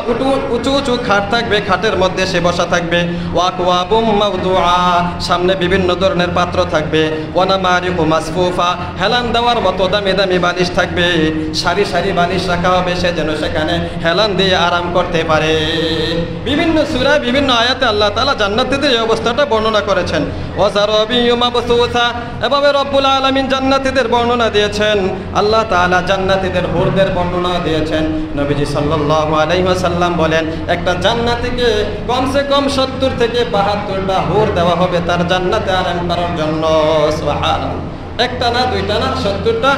উঁচু উঁচু খাট থাকবে, খাটের মধ্যে সে বসা থাকবে। ওয়াকওয়াবুম মাওদুআ, সামনে বিভিন্ন ধরনের পাত্র থাকবে। ওয়ানামারিকু মাসফুফা, হেলান দেওয়ার মতো দামি দামি বালিশ থাকবে, সারি সারি বালিশ রাখা হবে, সে যেন সেখানে হেলান দিয়ে আরাম করতে পারে। বিভিন্ন সূরায় বিভিন্ন আয়াতে আল্লাহ তাআলা জান্নাতীদের এই অবস্থাটা বর্ণনা করেছেন। ওয়াজারাবিয়্যু মাবসুসা, এভাবে রব্বুল আলামিন জান্নাতীদের বর্ণনা দিয়েছেন। আল্লাহ তাআলা জান্নাতীদের হুরদের বর্ণনা দিয়েছেন। নবীজি সাল্লাল্লাহু আলাইহি ওয়াসাল্লাম বলেন একটা জান্নাতীকে কমসে কম 70 থেকে 72টা হুর দেওয়া হবে তার জান্নাতে আরাম করার জন্য। সুবহানাল্লাহ, একটা না, দুইটা না, 70টা,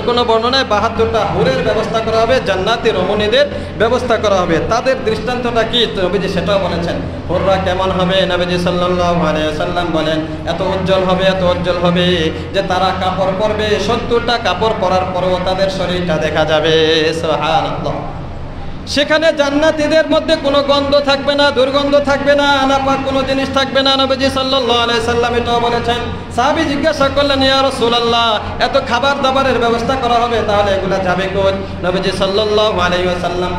কোনো বর্ণনায় 72টা হুরের ব্যবস্থা করা হবে, জান্নাতি রমণীদের ব্যবস্থা করা হবে। তাদের দৃষ্টান্তটা কি নবীজি সেটাও বলেছেন। হুররা কেমন হবে? নবীজি সাল্লাল্লাহু আলাইহি ওয়াসাল্লাম বলেন এত উজ্জ্বল হবে, এত উজ্জ্বল হবে যে তারা কাপড় পরবে, 70টা কাপড় পরার পরেও তাদের শরীরটা দেখা যাবে। সুবহানাল্লাহ। সেখানে জান্নাতীদের মধ্যে কোনো গন্ধ থাকবে না, দুর্গন্ধ থাকবে না, আনাপাক কোনো জিনিস থাকবে না। নবীজি সাল্লাল্লাহু আলাইহি সাল্লাম এটাও বলেছেন। সাহাবী জিজ্ঞাসা করলেন ইয়া রাসূলুল্লাহ, এত খাবার দাবারের ব্যবস্থা করা হবে, তাহলে এগুলা যাবে কোন? নবীজি সাল্লাল্লাহু আলাইহি ওয়াসাল্লাম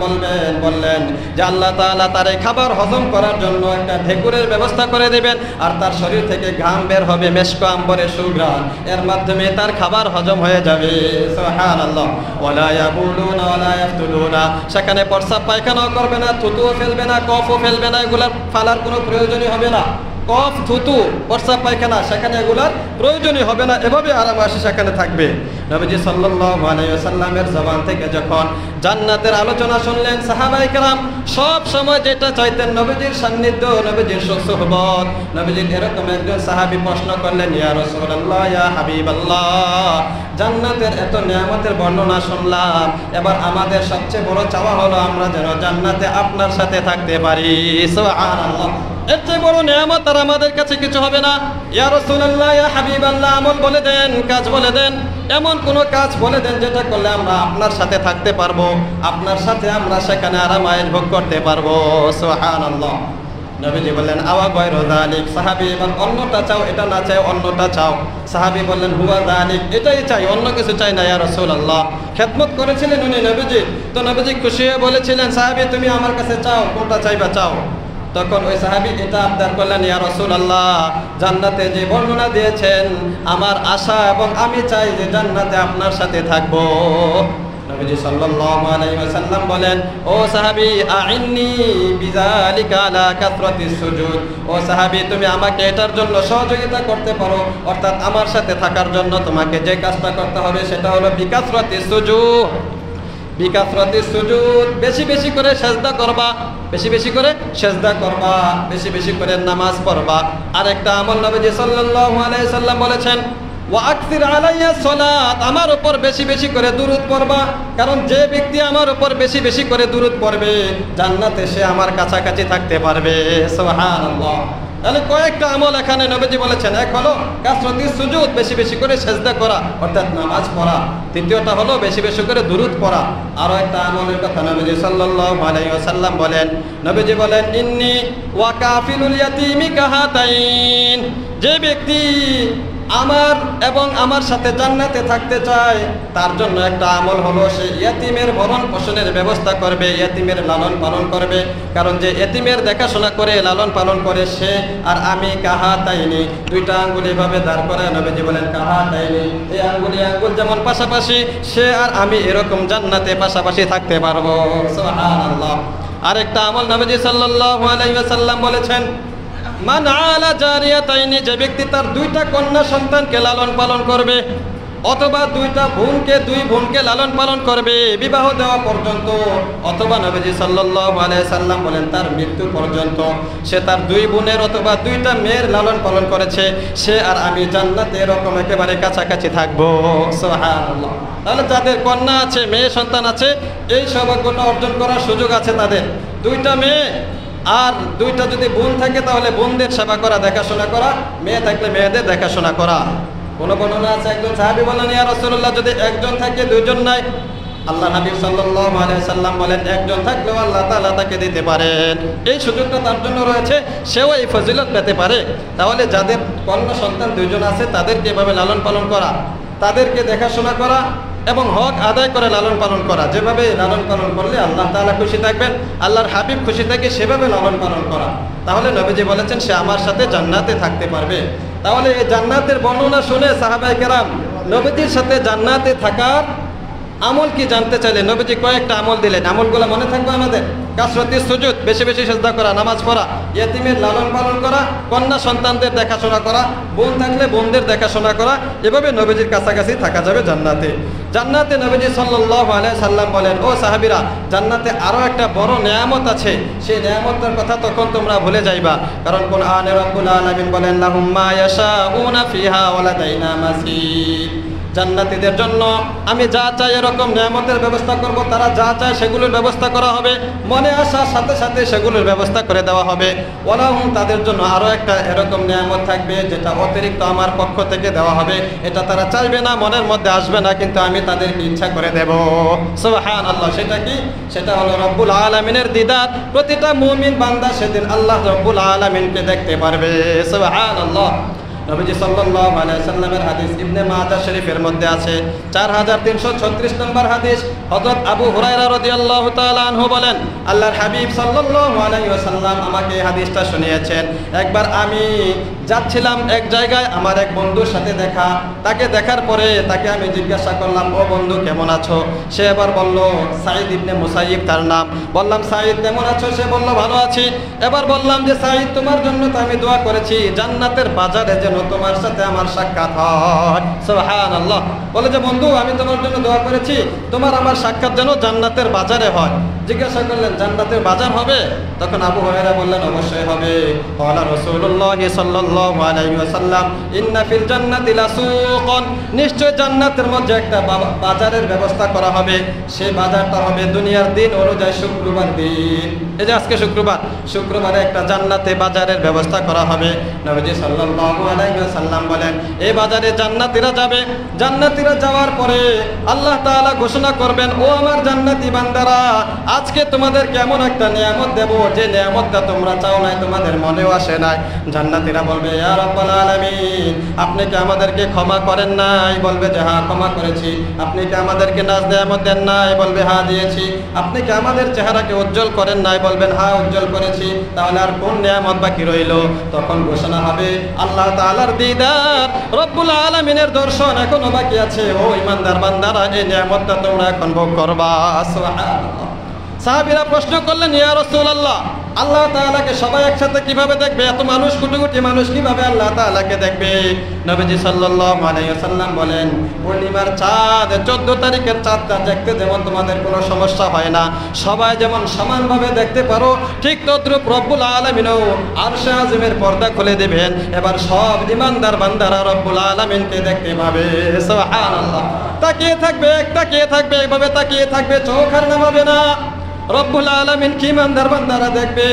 বললেন যে আল্লাহ তাআলা তার এই খাবার হজম করার জন্য একটা ঢেকুরের ব্যবস্থা করে দেবেন, আর তার শরীর থেকে ঘাম বের হবে, মেশক আম্বরের সুঘ্রাণ, এর মাধ্যমে তার খাবার হজম হয়ে যাবে। সুবহানাল্লাহ। ওয়ালা ইয়াবুলুনা ওয়ালা ইয়াফতুলুনা, সেখানে প্রস্রাব পায়খানাও করবে না, থুতুও ফেলবে না, কফও ফেলবে না, এগুলার ফালার কোনো প্রয়োজনই হবে না। কফ, থুতু, প্রস্রাব পায়খানা সেখানে এগুলার প্রয়োজনই হবে না, এভাবে আরামাসে সেখানে থাকবে। নবীজি সাল্লাল্লাহু আলাইহি ওয়াসাল্লামের জবান থেকে যখন জান্নাতের আলোচনা শুনলেন, সাহাবায়ে কেরাম সব সময় যেটা চাইতেন নবীজির সান্নিধ্য, নবীজির সুহবত। নবীজির এরকম একজন সাহাবী প্রশ্ন করলেন ইয়া রাসূলুল্লাহ, ইয়া হাবিবাল্লাহ, জান্নাতের এত নিয়ামতের বর্ণনা শুনলাম, এবার আমাদের সবচেয়ে বড় চাওয়া হলো আমরা যেন জান্নাতে আপনার সাথে থাকতে পারি। সুবহানাল্লাহ। এর চেয়ে বড় নিয়ামত আর আমাদের কাছে কিছু হবে না। ইয়া রাসূলুল্লাহ, ইয়া হাবিবাল্লাহ, আমল বলে দেন, কাজ বলে দেন, এমন কোন কাজ বলে দেন যেটা করলে আমরা আপনার সাথে থাকতে পারবো, আপনার সাথে আমরা সেখানে আরাম আয়েশ ভোগ করতে পারবো। সুবহানাল্লাহ। নবীজি বললেন আওয়া গায়রু যালিক, সাহাবী এবার অন্যটা চাও, এটা না চাও অন্যটা চাও। সাহাবী বললেন হুয়া যালিক, এটাই চাই, অন্য কিছু চাই না ইয়া রাসূলুল্লাহ। খেদমত করেছিলেন উনি নবীজি, তো নবীজি খুশি হয়ে বলেছিলেন সাহাবী তুমি আমার কাছে চাও, কোনটা চাইবা চাও। তখন ওই সাহাবী এটা আবদার করলেন ইয়া রাসূলুল্লাহ, জান্নাতে যে বর্ণনা দিয়েছেন আমার আশা এবং আমি চাই যে জান্নাতে আপনার সাথে থাকবো। নবীজি সাল্লাল্লাহু আলাইহি ওয়াসাল্লাম বলেন ও সাহাবী আইন্নি বিযালিকা আলা কাসরাতিস সুজুদ, ও সাহাবী তুমি আমাকে এটার জন্য সহযোগিতা করতে পারো, অর্থাৎ আমার সাথে থাকার জন্য তোমাকে যে কাজটা করতে হবে সেটা হলো বিকাসরাতিস সুজুদ। বিকাসরাতিস সুজুদ, বেশি বেশি করে সিজদা করবা, বেশি বেশি করে সিজদা করবা, বেশি বেশি করে নামাজ পড়বা। আরেকটা আমল নবীজি সাল্লাল্লাহু আলাইহি সাল্লাম বলেছেন ওয়া আকসির আলাইয়া সালাত, আমার উপর বেশি বেশি করে দুরূদ পড়বা, কারণ যে ব্যক্তি আমার উপর বেশি বেশি করে দুরূদ পড়বে জান্নাতে সে আমার কাছাকাছি থাকতে পারবে। সুবহানাল্লাহ। তাহলে কয়েকটা আমল এখানে নবীজি বলেছেন, এক হলো কাসরাতিস সুজুদ, বেশি বেশি করে সিজদা করা অর্থাৎ নামাজ পড়া। দ্বিতীয়টা হলো বেশি বেশি করে দুরূদ পড়া। আরো একটা আমলের কথা নবীজি সাল্লাল্লাহু আলাইহি ওয়াসাল্লাম বলেন, নবীজি বলেন ইন্নী ওয়া কাফিলুল ইয়াতীমি কাহাতাইন, যে ব্যক্তি আমার এবং আমার সাথে জান্নাতে থাকতে চায় তার জন্য একটা আমল হলো সে ইয়তিমের ভরণ পোষণের ব্যবস্থা করবে, ইয়তিমের লালন পালন করবে। কারণ যে ইয়তিমের দেখাশোনা করে লালন পালন করে সে আর আমি কাহাতাইনি, দুইটা আঙ্গুল এভাবে দাঁড় করে নবীজি বলেন কাহাতাইনি, এই আঙ্গুল যেমন পাশাপাশি সে আর আমি এরকম জান্নাতে পাশাপাশি থাকতে পারবো। সুবহানাল্লাহ। আরেকটা আমল নবীজি সাল্লাল্লাহু আলাইহি ওয়াসাল্লাম বলেছেন মান আলা জারিয়াতাইনি, যে ব্যক্তি তার দুইটা কন্যা সন্তানকে লালন পালন করবে, অথবা দুই বোনকে লালন পালন করবে বিবাহ দেওয়া পর্যন্ত, অথবা নবীজি সাল্লাল্লাহু আলাইহি সাল্লাম বলেন তার মৃত্যু পর্যন্ত সে তার 2 বোনের অথবা 2টা মেয়ের লালন পালন করেছে, সে আর আমি জান্নাতে এরকম একেবারে কাছাকাছি থাকবো। সুবহানাল্লাহ। তাহলে যাদের কন্যা আছে, মেয়ে সন্তান আছে, এই সৌভাগ্যটা অর্জন করার সুযোগ আছে তাদের। 2টা মেয়ে আর 2টা যদি বোন থাকে তাহলে বোনদের সেবা করা, দেখাশোনা করা, মেয়ে থাকলে মেয়েদের দেখাশোনা করা। কোনো বর্ণনা আছে একজন সাহাবী বলেন, ইয়া রাসূলুল্লাহ, যদি একজন থাকে 2জন নাই? আল্লাহ নবী সাল্লাল্লাহু আলাইহি সাল্লাম বলেন, একজন থাকলেও আল্লাহ তাআলা তাকে দিতে পারেন, এই সুযোগটা তার জন্য রয়েছে, সেও এই ফজিলত পেতে পারে। তাহলে যাদের কন্যা সন্তান 2জন আছে তাদেরকে এভাবে লালন পালন করা, তাদেরকে দেখাশোনা করা এবং হক আদায় করে লালন পালন করা। যেভাবে লালন পালন করলে আল্লাহ তাআলা খুশি থাকবেন, আল্লাহর হাবিব খুশি থাকে, সেভাবে লালন পালন করা। তাহলে নবীজি বলেছেন সে আমার সাথে জান্নাতে থাকতে পারবে। তাহলে এই জান্নাতের বর্ণনা শুনে সাহাবায়ে কেরাম নবীজির সাথে জান্নাতে থাকার আমল কি জানতে চাইলে নবীজি কয়েকটা আমল দিলেন। আমলগুলো মনে থাকবে আমাদের: কাসরতি সুজুদ, বেশি বেশি সিজদা করা, নামাজ পড়া, ইয়েতিমের লালন পালন করা, কন্যা সন্তানদের দেখাশোনা করা, বোন থাকলে বোনদের দেখাশোনা করা। এভাবে নবীজির কাছাকাছি থাকা যাবে জান্নাতে। জান্নাতে নবীজি সাল্লাল্লাহু আলাইহি সাল্লাম বলেন, ও সাহাবীরা, জান্নাতে আরো একটা বড় নিয়ামত আছে, সেই নিয়ামতের কথা তখন তোমরা ভুলে যাইবা। কারণ কোরআনে রব্বুল আলামিন বলেন, লাহুম মা ইয়াশাউনা ফিহা ওয়া লাদাইনা মাসিদ। জান্নাতীদের জন্য আমি যা চাই এরকম নিয়ামতের ব্যবস্থা করব, তারা যা চায় সেগুলোর ব্যবস্থা করা হবে, মনে আসার সাথে সাথে সেগুলোর ব্যবস্থা করে দেওয়া হবে। ওয়ালাহুম, তাদের জন্য আরও একটা এরকম নিয়ামত থাকবে যেটা অতিরিক্ত আমার পক্ষ থেকে দেওয়া হবে, এটা তারা চাইবে না, মনের মধ্যে আসবে না, কিন্তু আমি তাদেরকে ইচ্ছা করে দেব। সুবহানাল্লাহ। সেটা কি? সেটা হলো রব্বুল আলামিনের দিদার। প্রতিটা মুমিন বান্দা সেদিন আল্লাহ রব্বুল আলামিনকে দেখতে পারবে। সুবহানাল্লাহ। নবীজি সাল্লাল্লাহু আলাইহি সাল্লামের হাদিস ইবনে মাজাহ শরীফের মধ্যে আছে 4336 নম্বর হাদিস। হযরত আবু হুরায়রা রাদিয়াল্লাহু তাআলা আনহু বলেন, আল্লাহর হাবিব সাল্লাল্লাহু আলাইহি ওয়াসাল্লাম আমাকে এই হাদিসটা শুনিয়েছেন। একবার আমি যাচ্ছিলাম এক জায়গায়, আমার এক বন্ধুর সাথে দেখা। তাকে দেখার পরে তাকে আমি জিজ্ঞাসা করলাম, ও বন্ধু কেমন আছো? সে এবার বলল, সাঈদ ইবনে মুসাইয়িব তার নাম। বললাম, সাঈদ কেমন আছো? সে বলল, ভালো আছি। এবার বললাম যে, সাঈদ তোমার জন্য তো আমি দোয়া করেছি জান্নাতের বাজারে যেন তোমার সাথে আমার সাক্ষাৎ হয়। সুবহানাল্লাহ। বলে যে, বন্ধু আমি তোমার জন্য দোয়া করেছি তোমার আমার সাক্ষাৎ যেন জান্নাতের বাজারে হয়। জিজ্ঞাসা করলেন, জান্নাতের বাজার হবে? তখন আবু হুরায়রা বললেন, অবশ্যই হবে। ক্বালা রাসূলুল্লাহ সাল্লাল্লাহু আলাইহি ওয়াসাল্লাম, ইন্না ফিল জান্নাতি লাসুকান, নিশ্চয় জান্নাতের মধ্যে একটা বাজারের ব্যবস্থা করা হবে। সেই বাজারটা হবে দুনিয়ার দিন অনুযায়ী শুক্রবার দিন। এই যে আজকে শুক্রবার, শুক্রবারে একটা জান্নাতে বাজারের ব্যবস্থা করা হবে। নবীজি সাল্লাল্লাহু আলাইহি ওয়াসাল্লাম বলেন, এই বাজারে জান্নাতীরা যাবে। জান্নাতীরা যাওয়ার পরে আল্লাহ তাআলা ঘোষণা করবেন, ও আমার জান্নাতি বান্দারা, আজকে তোমাদের কেমন একটা নিয়ামত দেব, যে নিয়ামতটা তোমরা চাও নাই, তোমাদের মনেও আসে নাই। জান্নাতীরা বলবে, ইয়া রাব্বাল আলামিন, আপনি কি আমাদেরকে ক্ষমা করেন নাই? বলবে যে, হ্যাঁ ক্ষমা করেছি। আপনি কি আমাদেরকে নাজ নিয়ামত দেন নাই? বলবে, হ্যাঁ দিয়েছি। আপনি কি আমাদের চেহারাকে উজ্জ্বল করেন নাই? বলবেন, হ্যাঁ উজ্জ্বল করেছি। তাহলে আর কোন নিয়ামত বাকি রইল? তখন ঘোষণা হবে, আল্লাহ তাআলার দিদার, রব্বুল আলামিনের দর্শন এখনো বাকি আছে। ও ইমানদার বান্দারা, এই নিয়ামতটা তোমরা এখন ভোগ করবা। সুবহানাল্লাহ। সাহাবীরা প্রশ্ন করলেন, ইয়া রাসূলুল্লাহ, আল্লাহ তাআলাকে সবাই একসাথে কিভাবে দেখবে? এত মানুষ, কোটি কোটি মানুষ কিভাবে আল্লাহ তাআলাকে দেখবে? নবীজি সাল্লাল্লাহু আলাইহি ওয়াসাল্লাম বলেন, পূর্ণিমার চাঁদ, 14 তারিখের চাঁদটা দেখতে যেমন তোমাদের কোনো সমস্যা হয় না, সবাই যেমন সমানভাবে দেখতে পারো, ঠিক তদ্রূপ রব্বুল আলামিনও আরশে আজিমের পর্দা খুলে দেবেন। এবার সব ঈমানদার বান্দারা রব্বুল আলামিনকে দেখতে পাবে। সুবহানাল্লাহ। তাকিয়ে থাকবে, এভাবে তাকিয়ে থাকবে, চোখ আর নামাবে না। রব্বুল আলামিন কি ইমানদার বান্দারা দেখবে।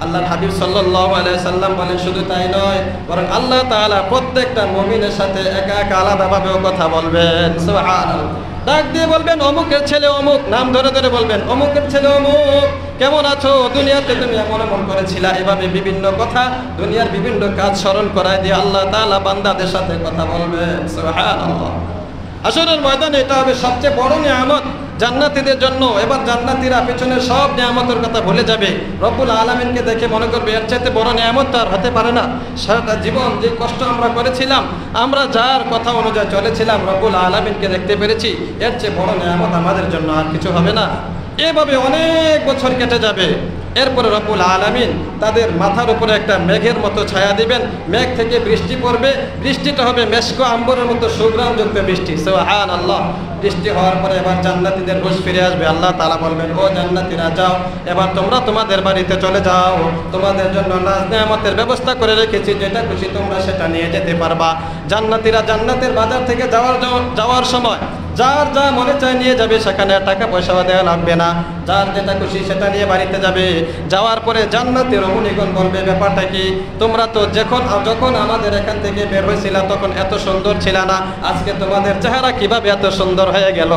আল্লাহর হাবিব সাল্লাল্লাহু আলাইহি সাল্লাম বলেন, শুধু তাই নয়, বরং আল্লাহ তাআলা প্রত্যেকটা মুমিনের সাথে একা একা আলাদাভাবেও কথা বলবেন। সুবহানাল্লাহ। ডাক দিয়ে বলবেন, অমুকের ছেলে অমুক, নাম ধরে ধরে বলবেন, অমুকের ছেলে অমুক, কেমন আছো? দুনিয়াতে তুমি এমন এমন করেছিলা। এভাবে বিভিন্ন কথা, দুনিয়ার বিভিন্ন কাজ স্মরণ করায় দিয়ে আল্লাহ তাআলা বান্দাদের সাথে কথা বলবেন। সুবহানাল্লাহ। হাশরের ময়দানে এটা হবে সবচেয়ে বড় নিয়ামত জান্নাতীদের জন্য। এবার জান্নাতীরা পিছনের সব নিয়ামতের কথা ভুলে যাবে। রব্বুল আলামিনকে দেখে মনে করবে, এর চাইতে বড় নিয়ামত তো আর হতে পারে না। সারাটা জীবন যে কষ্ট আমরা করেছিলাম, আমরা যার কথা অনুযায়ী চলেছিলাম, রব্বুল আলামিনকে দেখতে পেরেছি, এর চেয়ে বড় নিয়ামত আমাদের জন্য আর কিছু হবে না। এভাবে অনেক বছর কেটে যাবে। এরপরে রব্বুল আলামিন তাদের মাথার উপরে একটা মেঘের মতো ছায়া দিবেন, মেঘ থেকে বৃষ্টি পড়বে, বৃষ্টিটা হবে মেশকো আম্বরের মতো সুগ্রামযুক্ত বৃষ্টি। সুবহানাল্লাহ। বৃষ্টি হওয়ার পরে এবার জান্নাতীদের হুঁশ ফিরে আসবে। আল্লাহ তাআলা বলবেন, ও জান্নাতীরা যাও, এবার তোমরা তোমাদের বাড়িতে চলে যাও, তোমাদের জন্য নাজ নেয়ামতের ব্যবস্থা করে রেখেছি, যেটা খুশি তোমরা সেটা নিয়ে যেতে পারবা। জান্নাতীরা জান্নাতের বাজার থেকে যাওয়ার সময় যার যা মনে চায় নিয়ে যাবে, সেখানে টাকা পয়সা দেওয়া লাগবে না, যার যেটা খুশি সেটা নিয়ে বাড়িতে যাবে। যাওয়ার পরে জান্নাতের রমণীগণ বলবে, ব্যাপারটা কি, তোমরা তো যখন আমাদের এখান থেকে বের হয়েছিল তখন এত সুন্দর ছিল না, আজকে তোমাদের চেহারা কিভাবে এত সুন্দর হয়ে গেল?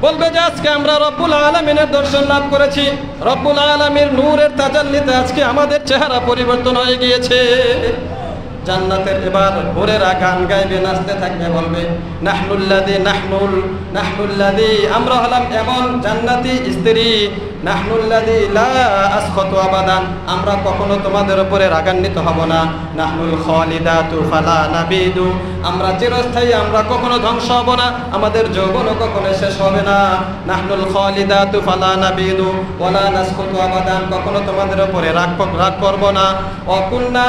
বলবে যে আজকে আমরা রব্বুল আলামিনের দর্শন লাভ করেছি, রব্বুল আলামিনের নূরের তাজাল্লিতে আজকে আমাদের চেহারা পরিবর্তন হয়ে গিয়েছে। জান্নাতের এবার হুরেরা গান গাইবে, নাচতে থাকবে, বলবে নাহনুল্লাযী আমরা হলাম এমন জান্নাতি স্ত্রী, নাহনুল্লাযী লা আসখাতু আবাদান আমরা কখনো তোমাদের উপরে রাগান্বিত হব না, নাহনুল খালিদাতু ফালা নাবিদু আমরা চিরস্থায়ী, আমরা কখনো ধ্বংস হব না, আমাদের যৌবনও কখনো শেষ হবে না, নাহনুল খালিদাতু ফালা নাবিদু ওয়ালা নাসখাতু আবাদান কখনো তোমাদের উপরে রাগ করব না, ওয়াকুন্না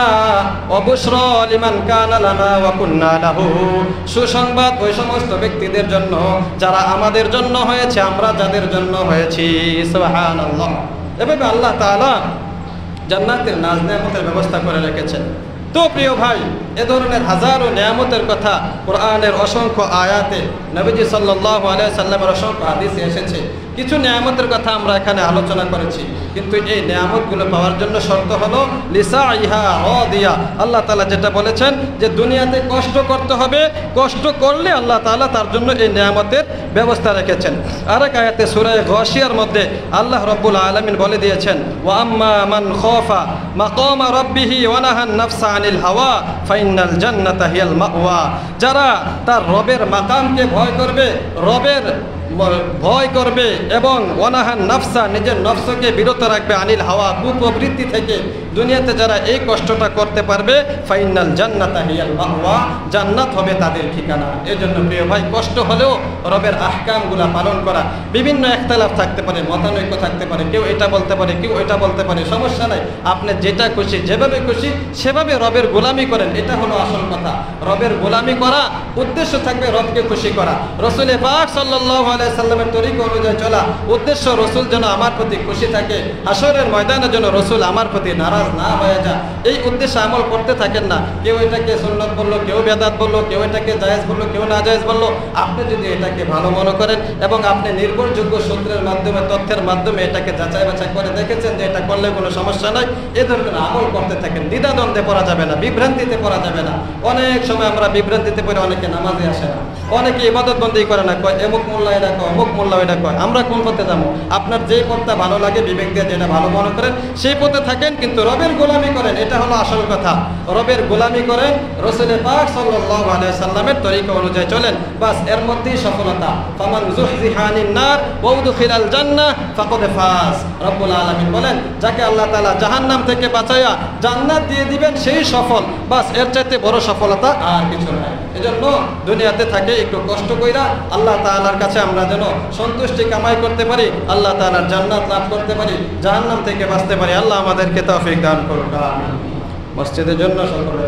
ওয়াবুশরা লিমান কানা লানা ওয়াকুন্না লাহু সুসংবাদ ওই সমস্ত ব্যক্তিদের জন্য যারা আমাদের জন্য হয়েছে, আমরা যাদের জন্য হয়েছি। সুবহানাল্লাহ। এভাবে আল্লাহ তাআলা জান্নাতের নাজ নেয়ামতের ব্যবস্থা করে রেখেছেন। তো প্রিয় ভাই, এ ধরনের হাজারো নেয়ামতের কথা কোরআনের অসংখ্য আয়াতে, নবীজি সাল্লাল্লাহু আলাইহি সাল্লামের অসংখ্য হাদিসে এসেছে। কিছু নেয়ামতের কথা আমরা এখানে আলোচনা করেছি, কিন্তু এই নেয়ামতগুলো পাওয়ার জন্য শর্ত হলো লিসাইহা রাদিয়া। আল্লাহ তাআলা যেটা বলেছেন যে দুনিয়াতে কষ্ট করতে হবে, কষ্ট করলে আল্লাহ তাআলা তার জন্য এই নেয়ামতের ব্যবস্থা রেখেছেন। আরেক আয়াতে সূরা গাশিয়ার মধ্যে আল্লাহ রাব্বুল আলামিন বলে দিয়েছেন, ওয়া আম্মা মান খাফা মাকামা রাব্বিহি ওয়া নাহান নাফসা আনিল হাওয়া ফাইনাল জান্নাতা হিয়াল মাওয়া। যারা তার রবের মাকামকে ভয় করবে এবং ওয়ানাহান নাফসা নিজের নফসকে বিরত রাখবে আনিল হাওয়া কুপ্রবৃত্তি থেকে, দুনিয়াতে যারা এই কষ্টটা করতে পারবে, ফাইনাল জান্নাতা হিয়াল মাওয়া জান্নাত হবে তাদের ঠিকানা। এজন্য প্রিয় ভাই, কষ্ট হলেও রবের আহকামগুলা পালন করা। বিভিন্ন ইখতিলাফ থাকতে পারে, মতানৈক্য থাকতে পারে, কেউ এটা বলতে পারে, কেউ ওইটা বলতে পারে, সমস্যা নাই, আপনি যেটা খুশি যেভাবে খুশি সেভাবে রবের গোলামি করেন, এটা হলো আসল কথা। রবের গোলামি করা উদ্দেশ্য থাকবে রবকে খুশি করা, রাসূল পাক সাল্লাল্লাহু আলাইহি সাল্লামের তরিকা অনুযায়ী চলা, উদ্দেশ্য রাসূল যেন আমার প্রতি খুশি থাকে, হাসরের ময়দানে যেন রাসূল আমার প্রতি নারাজ না হয়ে যায়, এই উদ্দেশ্যে আমল করতে থাকেন না। কেউ এটাকে সুন্নাত বললো, কেউ বেদাত বললো, কেউ এটাকে জায়েজ বললো, কেউ না জায়েজ বললো। আপনি যদি এটাকে ভালো মনে করেন এবং আপনি নির্ভরযোগ্য সূত্রের মাধ্যমে, তথ্যের মাধ্যমে এটাকে যাচাই বাছাই করে দেখেছেন যে এটা করলে কোনো সমস্যা নাই, এ ধরনের আমল করতে থাকেন। দ্বিধাদ্বন্দ্বে পড়া যাবে না, বিভ্রান্তিতে পড়া যাবে না। অনেক সময় আমরা বিভ্রান্তিতে পড়ে অনেকে নামাজে আসে না, অনেকে ইবাদত বন্দেগী করে না, কয় এমুক মোল্লা এটা কয়, অমুক মোল্লা এটা কয়। আমরা কোন পথে যাবো? আপনার যে পথটা ভালো লাগে, বিবেক দিয়ে যেটা ভালো মনে করেন সেই পথে থাকেন, কিন্তু রবের গোলামি করেন, এটা হলো আসল কথা। রবের গোলামি করেন, রাসূল পাক সাল্লাল্লাহু আলাইহি সাল্লামের তরিকা অনুযায়ী চলেন, বাস এর মধ্যেই সফলতা। ফামান যুহজিহা আনিন নার ওয়া উদখিলাল জান্নাহ ফাকাদ ফাজ। রব্বুল আলামিন বলেন, যাকে আল্লাহ তাআলা জাহান্নাম থেকে বাঁচায়া জান্নাত দিয়ে দিবেন সেই সফল, বাস এর চাইতে বড় সফলতা আর কিছু নাই। এজন্য দুনিয়াতে থাকে একটু কষ্ট কইরা আল্লাহ তাআলার কাছে আমরা যেন সন্তুষ্টি কামাই করতে পারি, আল্লাহ তাআলার জান্নাত লাভ করতে পারি, জাহান্নাম থেকে বাঁচতে পারি। আল্লাহ আমাদেরকে তৌফিক দান করুন। আমিন। মসজিদের জন্য সকলে